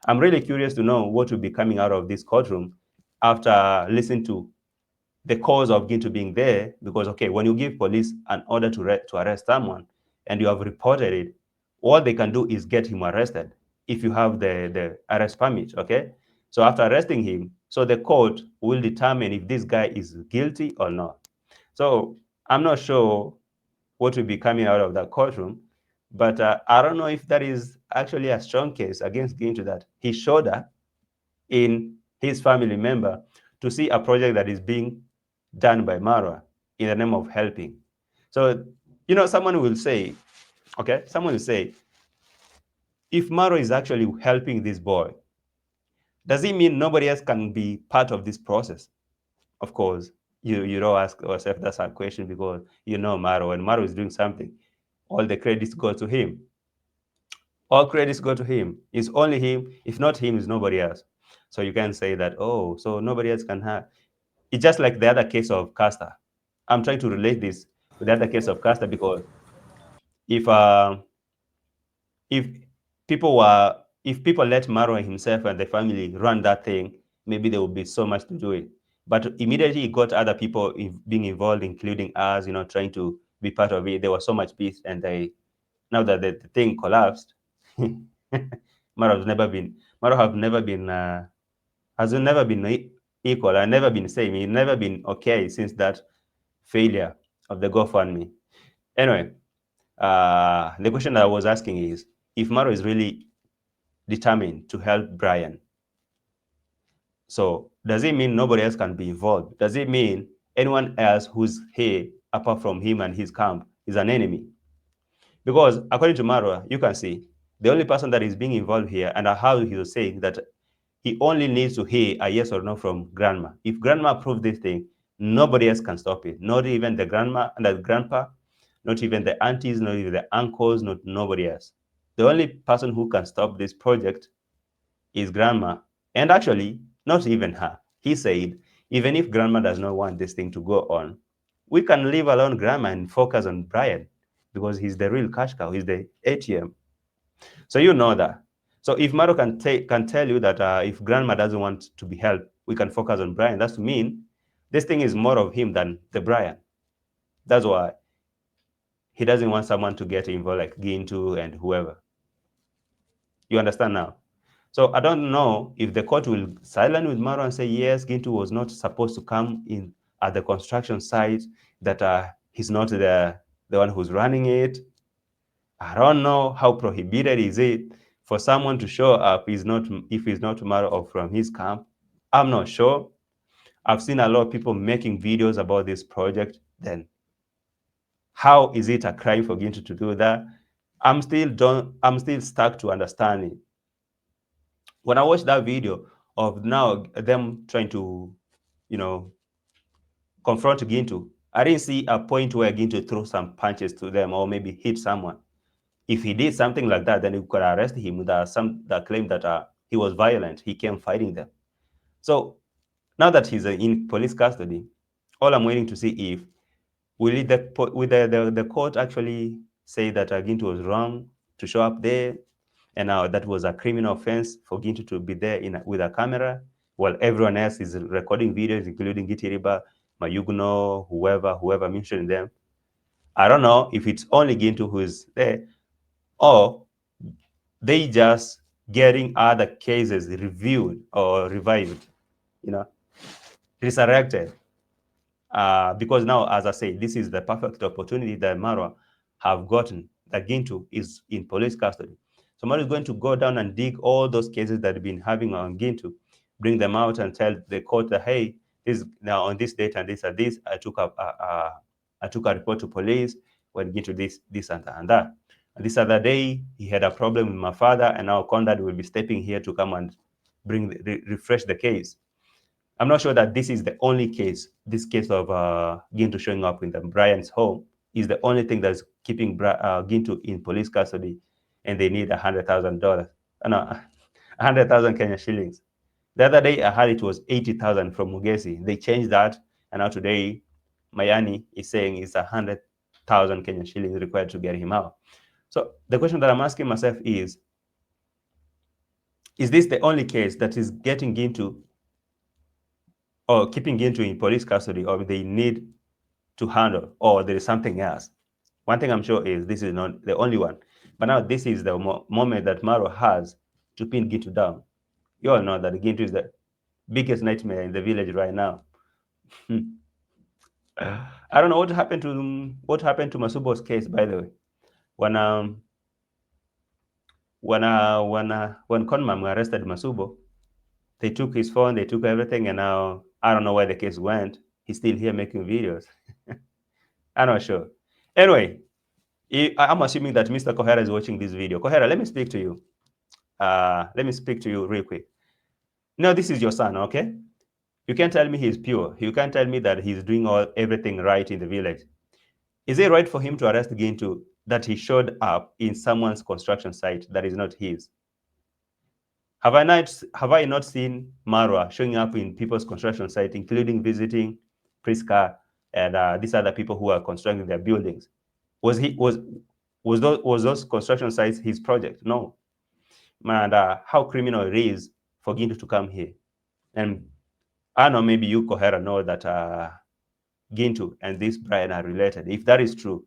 I'm really curious to know what will be coming out of this courtroom after listening to the cause of Gintu being there, because, okay, when you give police an order to arrest someone and you have reported it, all they can do is get him arrested if you have the arrest permit, okay? So after arresting him, so the court will determine if this guy is guilty or not. So I'm not sure what will be coming out of that courtroom, but I don't know if that is actually a strong case against Gintu, that he showed up in his family member to see a project that is being done by MARWA in the name of helping. So, you know, someone will say, okay, someone will say, if MARWA is actually helping this boy, does it mean nobody else can be part of this process? Of course, you don't ask yourself that's a question, because you know MARWA, when MARWA is doing something, all the credits go to him. All credits go to him. It's only him. If not him, it's nobody else. So you can say that, oh, so nobody else can have. It's just like the other case of Castor. I'm trying to relate this with the other case of Castor, because if if if people let Marwan himself and the family run that thing, maybe there would be so much to do it. But immediately he got other people being involved, including us, you know, trying to be part of it. There was so much peace, and now that the thing collapsed, Marwan has never been equal and never been same. He's never been okay since that failure of the GoFundMe. Anyway, the question that I was asking is, if Maro is really determined to help Brian, so does it mean nobody else can be involved? Does it mean anyone else who's here, apart from him and his camp, is an enemy? Because according to Maro, you can see the only person that is being involved here, and how he was saying that he only needs to hear a yes or no from grandma. If grandma approves this thing, nobody else can stop it. Not even the grandma and the grandpa, not even the aunties, not even the uncles, not nobody else. The only person who can stop this project is grandma. And actually, not even her. He said, even if grandma does not want this thing to go on, we can leave alone grandma and focus on Brian, because he's the real cash cow, he's the ATM. So you know that. So if Maro can tell you that if grandma doesn't want to be helped, we can focus on Brian, that's to mean this thing is more of him than the Brian. That's why he doesn't want someone to get involved like Gintu and whoever. You understand now? So I don't know if the court will silence with Maro and say, yes, Gintu was not supposed to come in at the construction site, that he's not the one who's running it. I don't know how prohibited is it for someone to show up if he's not Maro or from his camp. I'm not sure. I've seen a lot of people making videos about this project. Then how is it a crime for Gintu to do that? I'm still stuck to understanding. When I watched that video of now them trying to, you know, confront Gintu, I didn't see a point where Gintu threw some punches to them or maybe hit someone. If he did something like that, then you could arrest him with some that claim that he was violent. He came fighting them. So now that he's in police custody, all I'm waiting to see if will the court actually say that Gintu was wrong to show up there, and now that was a criminal offense for Gintu to be there with a camera, while everyone else is recording videos, including Gitiriba, Mayugno, whoever mentioned them. I don't know if it's only Gintu who is there, or they just getting other cases reviewed or revived, resurrected. Because now, as I say, this is the perfect opportunity that MARWA have gotten. That Gintu is in police custody. So MARWA is going to go down and dig all those cases that have been having on Gintu, bring them out and tell the court that, hey, this now on this date and this and this, I took a report to police when Gintu this and that. And this other day, he had a problem with my father, and now Conrad will be stepping here to come and refresh the case. I'm not sure that this is the only case. This case of Gintu showing up in the Brian's home is the only thing that's keeping Gintu in police custody, and they need $100,000. No, 100,000 Kenya shillings. The other day I heard it was 80,000 from Mugesi. They changed that, and now today Mayani is saying it's 100,000 Kenya shillings required to get him out. So the question that I'm asking myself is this the only case that is getting Gintu or keeping Gintu in police custody, or they need to handle, or there is something else? One thing I'm sure is this is not the only one. But now this is the moment that MARWA has to pin Gintu down. You all know that Gintu is the biggest nightmare in the village right now. I don't know what happened to Masubo's case, by the way. When Conmam arrested Masubo, they took his phone, they took everything, and now I don't know where the case went. He's still here making videos. I'm not sure. Anyway, I'm assuming that Mr. Kohera is watching this video. Kohera, let me speak to you. Let me speak to you real quick. Now, this is your son, okay? You can't tell me he's pure. You can't tell me that he's doing everything right in the village. Is it right for him to arrest Gintu that he showed up in someone's construction site that is not his? Have I not seen MARWA showing up in people's construction site, including visiting Priska and these other people who are constructing their buildings? Was those construction sites his project? No. And how criminal it is for Gintu to come here. And I know maybe you, Kohera, know that Gintu and this Brian are related. If that is true,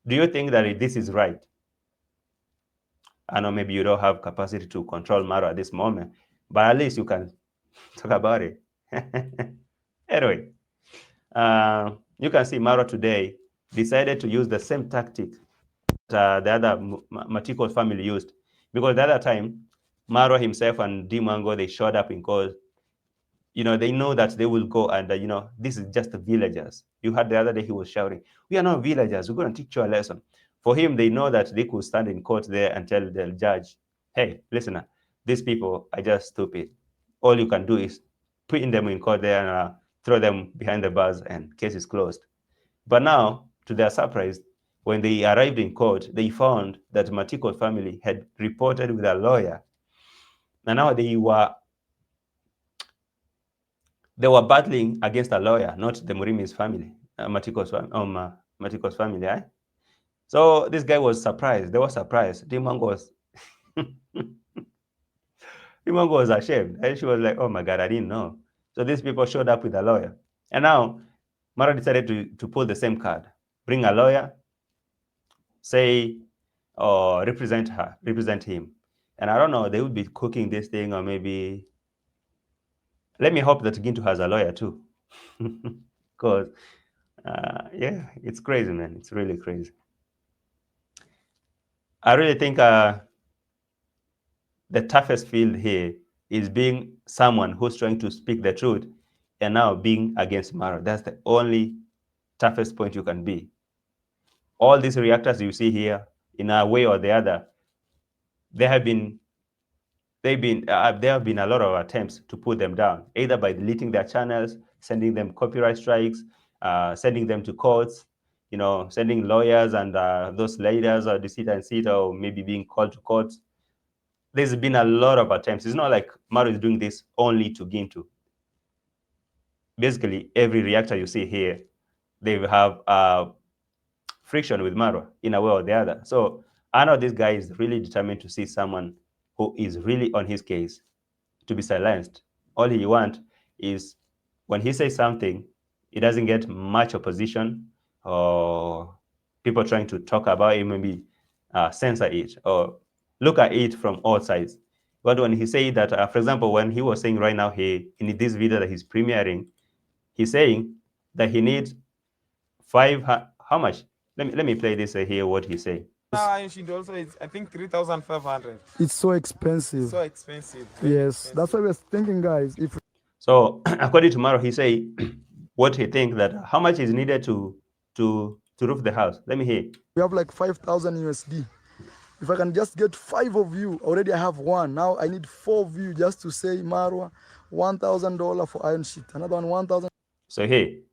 do you think that this is right? I know maybe you don't have capacity to control MARWA at this moment, but at least you can talk about it. Anyway, you can see MARWA today decided to use the same tactic that the other Matiko's family used, because the other time, MARWA himself and Dimango, they showed up in court. They know that they will go and, this is just the villagers. You heard the other day he was shouting, we are not villagers, we're going to teach you a lesson. For him, they know that they could stand in court there and tell the judge, hey, listen, these people are just stupid. All you can do is put them in court there and throw them behind the bars and case is closed. But now, to their surprise, when they arrived in court, they found that Matiko's family had reported with a lawyer. And now they were battling against a lawyer, not the Murimi's family, Matiko's family. Eh? So this guy was surprised. They were surprised. Dimango was ashamed. And she was like, oh my God, I didn't know. So these people showed up with a lawyer. And now MARWA decided to pull the same card. Bring a lawyer, say, or represent him. And I don't know, they would be cooking this thing, or maybe, let me hope that Gintu has a lawyer too. Because, yeah, it's crazy, man. It's really crazy. I really think the toughest field here is being someone who's trying to speak the truth and now being against MARWA. That's the only toughest point you can be. All these reactors you see here, in a way or the other, there have been a lot of attempts to put them down, either by deleting their channels, sending them copyright strikes, sending them to courts. sending lawyers and those leaders or the sit and sit or maybe being called to court. There's been a lot of attempts. It's not like MARWA is doing this only to GINTU. Basically, every reactor you see here, they have friction with MARWA in a way or the other. So I know this guy is really determined to see someone who is really on his case to be silenced. All he wants is when he says something, it doesn't get much opposition or people trying to talk about it, maybe censor it or look at it from all sides. But when he said that, for example, when he was saying right now, in this video that he's premiering, he's saying that he needs how much? Let me play this here, what he say. Also, it's, I think 3,500. It's so expensive. So expensive. Yes, that's what we're thinking, guys. If So according to MARWA, he say what he think that how much is needed to roof the house. Let me hear. we have like 5,000 USD, if I can just get 5 of you, already I have 1. Now I need 4 of you just to say, Marwa, $1,000 for iron sheet. Another one, 1,000. So hey,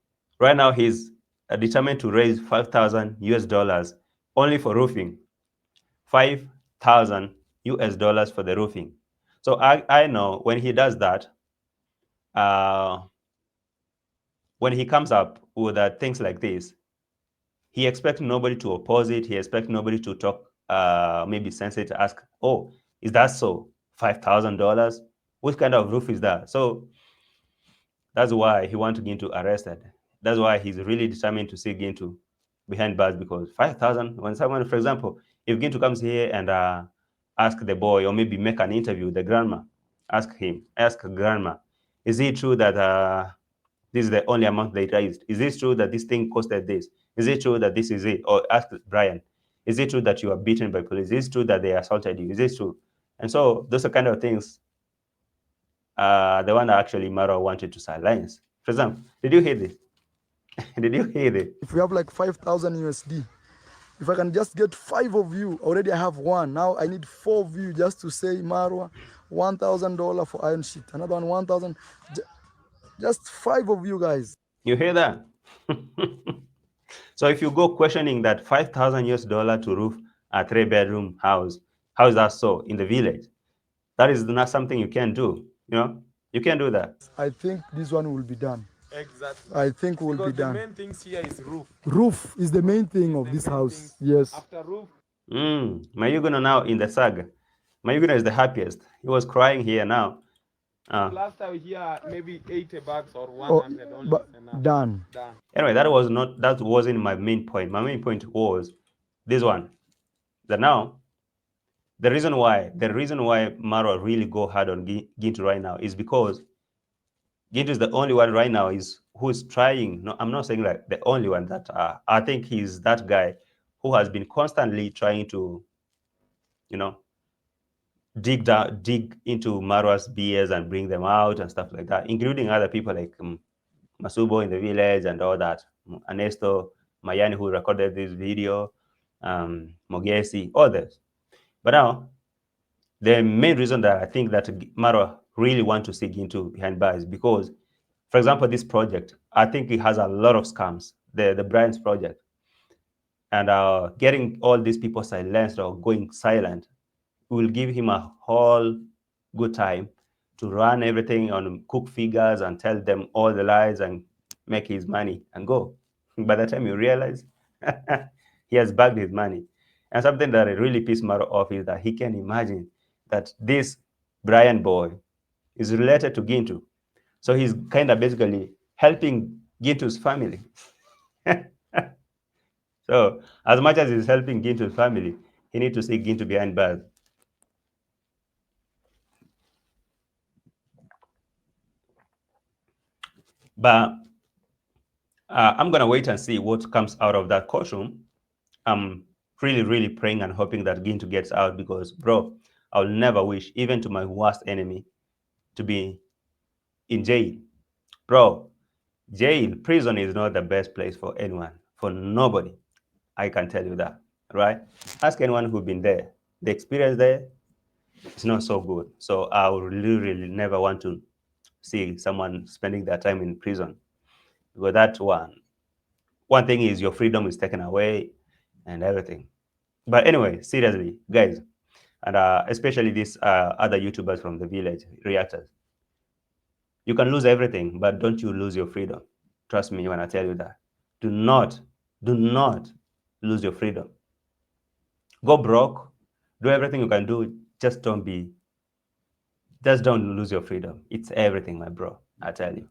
right now he's determined to raise 5,000 US dollars only for roofing. 5,000 US dollars for the roofing. So I know when he does that, when he comes up with things like this, he expects nobody to oppose it. He expects nobody to talk, maybe sensitive to ask, oh, is that so? $5,000? What kind of roof is that? So that's why he wants GINTU arrested. That's why he's really determined to see GINTU behind bars, because 5,000, when someone, for example, if GINTU comes here and ask the boy or maybe make an interview with the grandma, ask grandma, is it true that this is the only amount they raised? Is it true that this thing costed this? Is it true that this is it? Or ask Brian, is it true that you were beaten by police? Is it true that they assaulted you? Is it true? And so those are kind of things the one that actually MARWA wanted to silence. For example, did you hear this? Did you hear this? If we have like 5,000 USD, if I can just get 5 of you, already I have 1. Now I need 4 of you just to say, Marwa, $1,000 for iron sheet. Another one, 1,000. Just 5 of you guys. You hear that? So if you go questioning that 5,000 US dollar to roof a 3-bedroom house, how is that so in the village? That is not something you can do. You can't do that. I think this one will be done. Exactly. I think will be done. The main things here is roof. Roof is the main thing of this house. Yes. After roof. Mayuguna now in the saga. Mayuguna is the happiest. He was crying here now. Last time here, maybe 80 bucks or 100 only. But done. Anyway, that wasn't my main point. My main point was this one. That now, the reason why MARWA really go hard on GINTU right now is because GINTU is the only one right now who is trying. No, I'm not saying like the only one that I think he's that guy who has been constantly trying to, dig into MARWA's BS and bring them out and stuff like that, including other people like Masubo in the village and all that, Ernesto Mayani, who recorded this video, Mogesi, others. But now, the main reason that I think that MARWA really want to see GINTU behind bars is because, for example, this project, I think it has a lot of scams, the Brian's project. And getting all these people silenced or going silent will give him a whole good time to run everything on cook figures and tell them all the lies and make his money and go. By the time you realize, he has bagged his money. And something that really pissed MARWA off is that he can imagine that this Brian boy is related to GINTU. So he's kind of basically helping GINTU's family. So as much as he's helping GINTU's family, he needs to see GINTU behind bars. But I'm going to wait and see what comes out of that courtroom. I'm really, really praying and hoping that GINTU gets out because, bro, I'll never wish, even to my worst enemy, to be in jail. Bro, jail, prison is not the best place for anyone, for nobody. I can tell you that, right? Ask anyone who's been there. The experience there is not so good. So I would really, really never want to see someone spending their time in prison. Because that one, one thing is your freedom is taken away and everything. But anyway, seriously, guys, and especially these other YouTubers from the village, reactors, you can lose everything, but don't you lose your freedom. Trust me when I tell you that. Do not, do not lose your freedom. Go broke, do everything you can do. Just don't lose your freedom. It's everything, my bro. I tell you.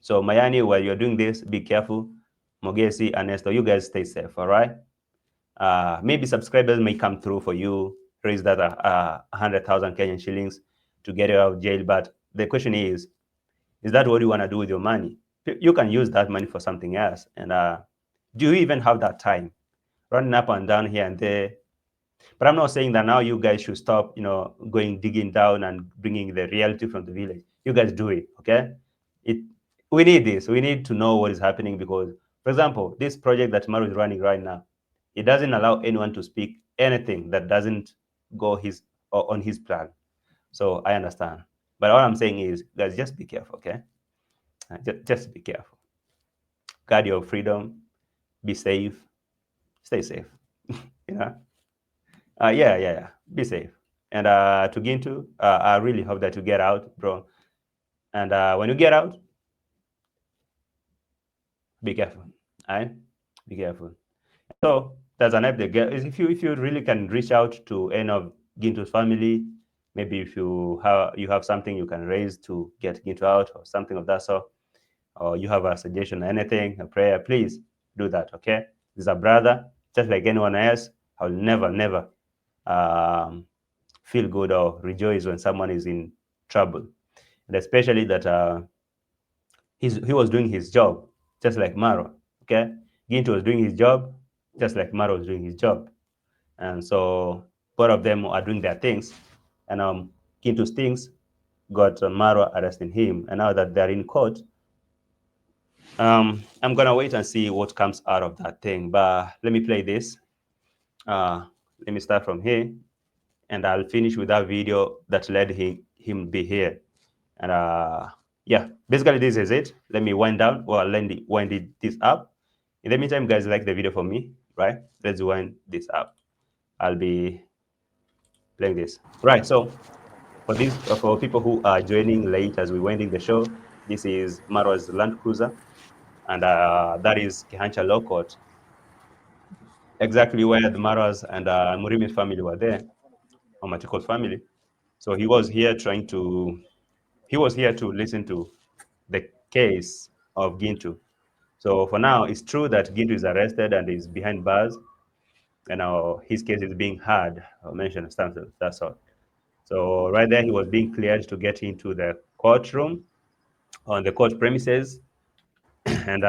So Mayani, while you're doing this, be careful. Mogesi, Ernesto, you guys stay safe, all right? Maybe subscribers may come through for you, raise that 100,000 Kenyan shillings to get you out of jail. But the question is that what you want to do with your money? You can use that money for something else. And do you even have that time? Running up and down here and there. But I'm not saying that now you guys should stop, going digging down and bringing the reality from the village. You guys do it, okay? It we need this. We need to know what is happening because, for example, this project that Maru is running right now, it doesn't allow anyone to speak anything that doesn't go his or on his plan. So I understand. But all I'm saying is, guys, just be careful, okay? Just be careful. Guard your freedom. Be safe. Stay safe. you know. Yeah. Be safe. And to Gintu, I really hope that you get out, bro. And when you get out, be careful. All right? Be careful. So that's an update. If you really can reach out to any of Gintu's family, maybe if you have something you can raise to get Gintu out or something of that sort, or you have a suggestion, anything, a prayer, please do that. Okay? He's a brother, just like anyone else. I'll never feel good or rejoice when someone is in trouble, and especially that he was doing his job just like Maro. Okay, Gintu was doing his job just like Maro was doing his job, and so both of them are doing their things, and Gintu's things got Maro arresting him, and now that they're in court, I'm gonna wait and see what comes out of that thing. But let me play this. Let me start from here, and I'll finish with that video that led him be here. And yeah, basically this is it. Let me wind down. Well, wind this up. In the meantime, guys, like the video for me, right? Let's wind this up. I'll be playing this. Right. So for people who are joining late as we're winding the show, this is Marwa's Land Cruiser, and that is Kehancha Law Court, exactly where the Marwas and Murimi family were there, or Matikot family. So he was here to listen to the case of Gintu. So for now, it's true that Gintu is arrested and is behind bars, and his case is being heard or mentioned, something that sort. So right there, he was being cleared to get into the courtroom on the court premises, and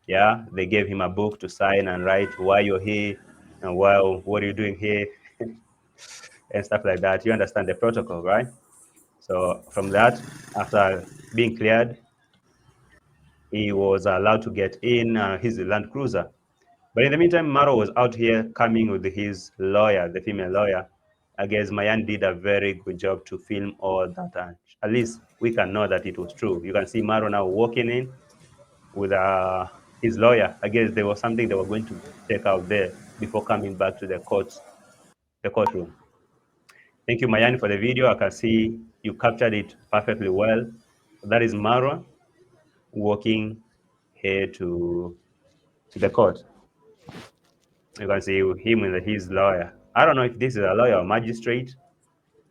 yeah, they gave him a book to sign and write why you're here and what are you doing here and stuff like that. You understand the protocol, right? So from that, after being cleared, he was allowed to get in his Land Cruiser. But in the meantime, Maro was out here coming with his lawyer, the female lawyer. I guess Mayan did a very good job to film all that. At least we can know that it was true. You can see Maro now walking in with his lawyer. I guess there was something they were going to check out there before coming back to the courtroom. Thank you, Mayan, for the video. I can see you captured it perfectly well. That is Maro walking here to the court. You can see him with his lawyer. I don't know if this is a lawyer or magistrate.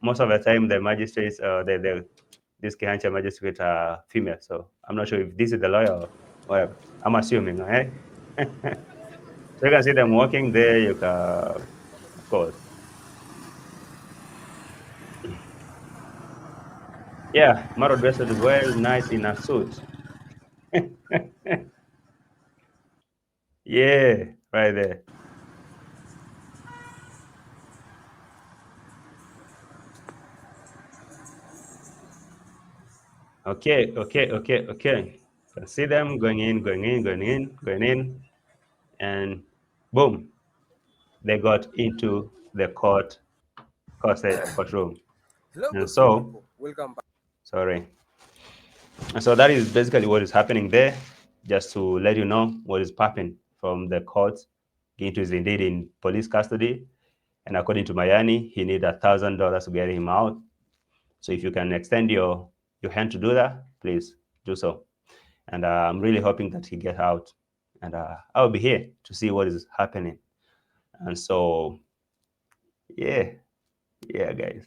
Most of the time, the magistrates, this Kehancha magistrate are female. So I'm not sure if this is the lawyer or whatever. I'm assuming, right? So you can see them walking there. You can, of course. Yeah, Maro dressed well, nice in a suit. Yeah, right there. Okay. Can see them going in, and boom, they got into the courtroom. Hello, And beautiful so, people. Welcome back. sorry. And so that is basically what is happening there. just to let you know what is popping from the court. Gintu is indeed in police custody, and according to Mayani, he needs $1,000 to get him out. So if you can extend your hand to do that, please do so. And I'm really hoping that he gets out, and I'll be here to see what is happening. And so, yeah, guys,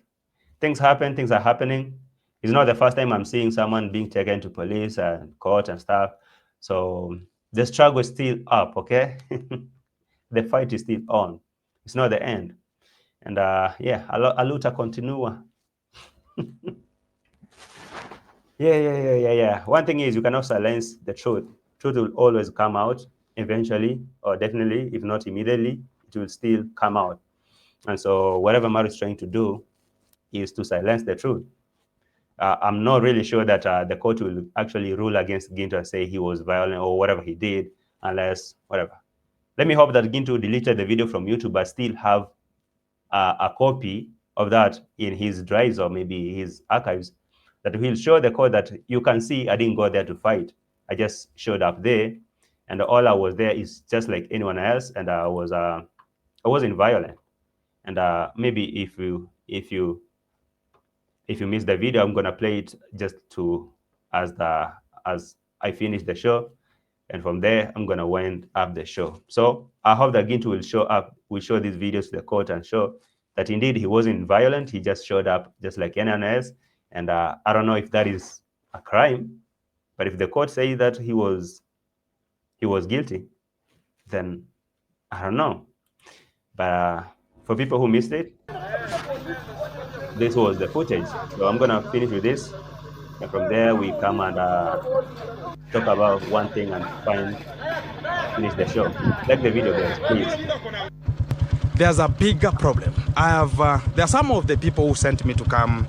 things happen. Things are happening. It's not the first time I'm seeing someone being taken to police and court and stuff. So the struggle is still up, okay? The fight is still on. It's not the end. And yeah, a luta continua. Yeah. One thing is you cannot silence the truth. Truth will always come out eventually, or definitely, if not immediately, it will still come out. And so whatever Maru is trying to do is to silence the truth. I'm not really sure that the court will actually rule against Gintu and say he was violent or whatever he did, unless whatever. Let me hope that Gintu deleted the video from YouTube but still have a copy of that in his drives or maybe his archives, that he'll show the court that you can see I didn't go there to fight. I just showed up there, and all I was there is just like anyone else, and I wasn't violent. And maybe if you missed the video, I'm gonna play it just as I finish the show, and from there I'm gonna wind up the show. So I hope that Gintu will show these videos to the court and show that indeed he wasn't violent. He just showed up just like anyone else. And I don't know if that is a crime, but if the court says that he was guilty, then I don't know. But for people who missed it, this was the footage. So I'm gonna finish with this, and from there we come and talk about one thing and finish the show. Like the video, guys, please. There's a bigger problem. There are some of the people who sent me to come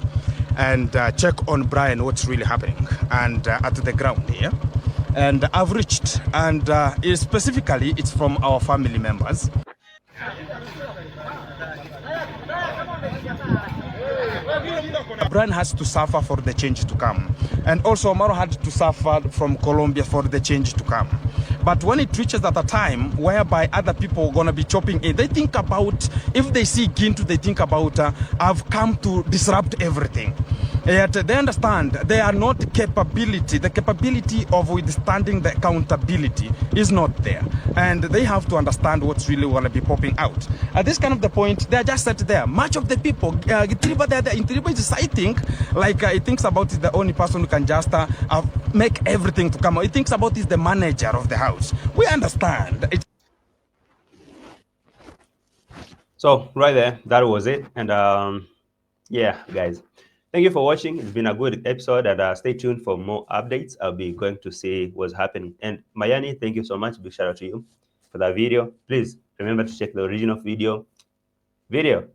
and check on Brian what's really happening and at the ground here. And I've reached, and specifically it's from our family members. Brian has to suffer for the change to come. And also Maro had to suffer from Colombia for the change to come. But when it reaches at a time whereby other people are going to be chopping in, they think about, if they see Gintu, they think about, I've come to disrupt everything. Yet they understand they are not the capability of withstanding the accountability is not there. And they have to understand what's really going to be popping out. At this kind of the point, they are just sat there. Much of the people, Intiriba is, I think, like he thinks about is the only person who can just make everything to come out. He thinks about is the manager of the house. We understand. So right there, that was it. And yeah, guys, thank you for watching. It's been a good episode, and stay tuned for more updates. I'll be going to see what's happening. And Mayani, thank you so much. Big shout out to you for that video. Please remember to check the original video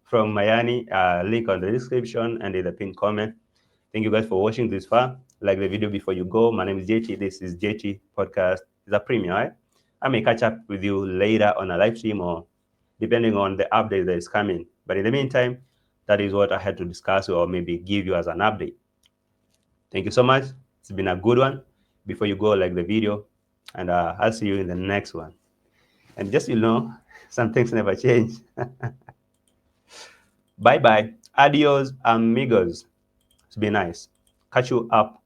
from Mayani, link on the description and in the pinned comment. Thank you guys for watching this far. Like the video before you go. My name is JT. This is JT Podcast. It's a premium, right? I may catch up with you later on a live stream or depending on the update that is coming. But in the meantime, that is what I had to discuss or maybe give you as an update. Thank you so much. It's been a good one. Before you go, like the video, and I'll see you in the next one. And just, some things never change. Bye-bye. Adios, amigos. It's been nice. Catch you up.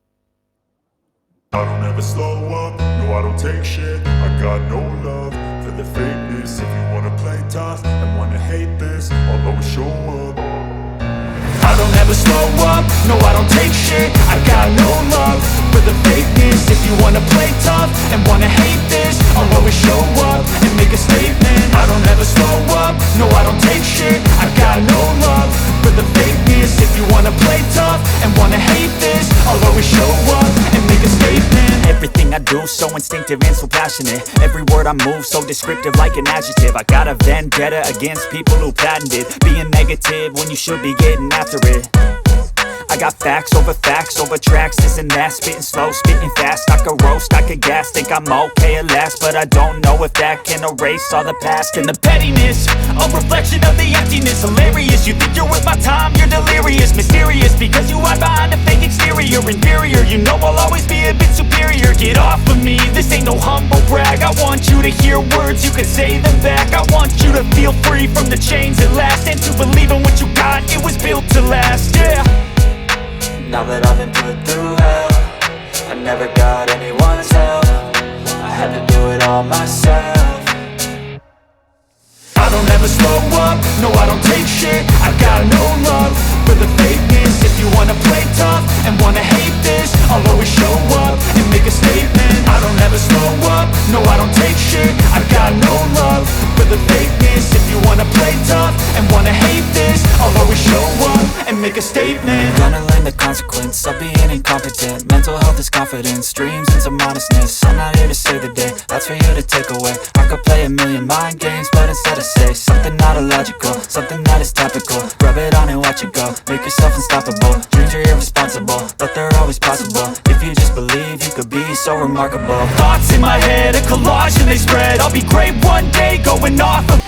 I don't ever slow up, no I don't take shit. I got no love for the fakeness. If you wanna play tough and wanna hate this, I'll always show up. I don't ever slow up, no I don't take shit. I got no love for the fakeness. If you wanna play tough and wanna hate this, I'll always show up and make a statement. I don't ever slow up, no I don't take shit. I got no love for the fakeness. If you wanna play tough and wanna hate this, I'll always show up and make a statement. Everything I do so instinctive and so passionate. Every word I move so descriptive like an adjective. I got a vendetta against people who patented being negative when you should be getting after it. I got facts over tracks, this and that. Spitting slow, spitting fast. I could roast, I could gas. Think I'm okay at last, but I don't know if that can erase all the past. And the pettiness, a reflection of the emptiness. Hilarious, you think you're worth my time, you're delirious. Mysterious, because you hide behind a fake exterior. you're inferior. You know I'll always be a bit superior. Get off of me, this ain't no humble brag. I want you to hear words, you can say them back. I want you to feel free from the chains at last, and to believe in what you got, it was built to last, yeah. Now that I've been put through hell, I never got anyone's help. I had to do it all myself. I don't ever slow up, no I don't take shit. I got no love for the fakeness. If you wanna play tough and wanna hate this, I'll always show up and make a statement. I don't ever slow up, no I don't take shit. I got no love for the fakeness. If you wanna play tough and wanna hate this, I'll always show up and make a statement. Gonna learn the consequence of being incompetent. Mental health is confidence, dreams and some modestness. I'm not here to save the day, that's for you to take away. I could play a million mind games, but instead I say something not illogical, something that is topical. Rub it on and watch it go, make yourself unstoppable. Dreams are irresponsible, but they're always possible. If you just believe, you could be so remarkable. Thoughts in my head, a collage and they spread. I'll be great one day, going off of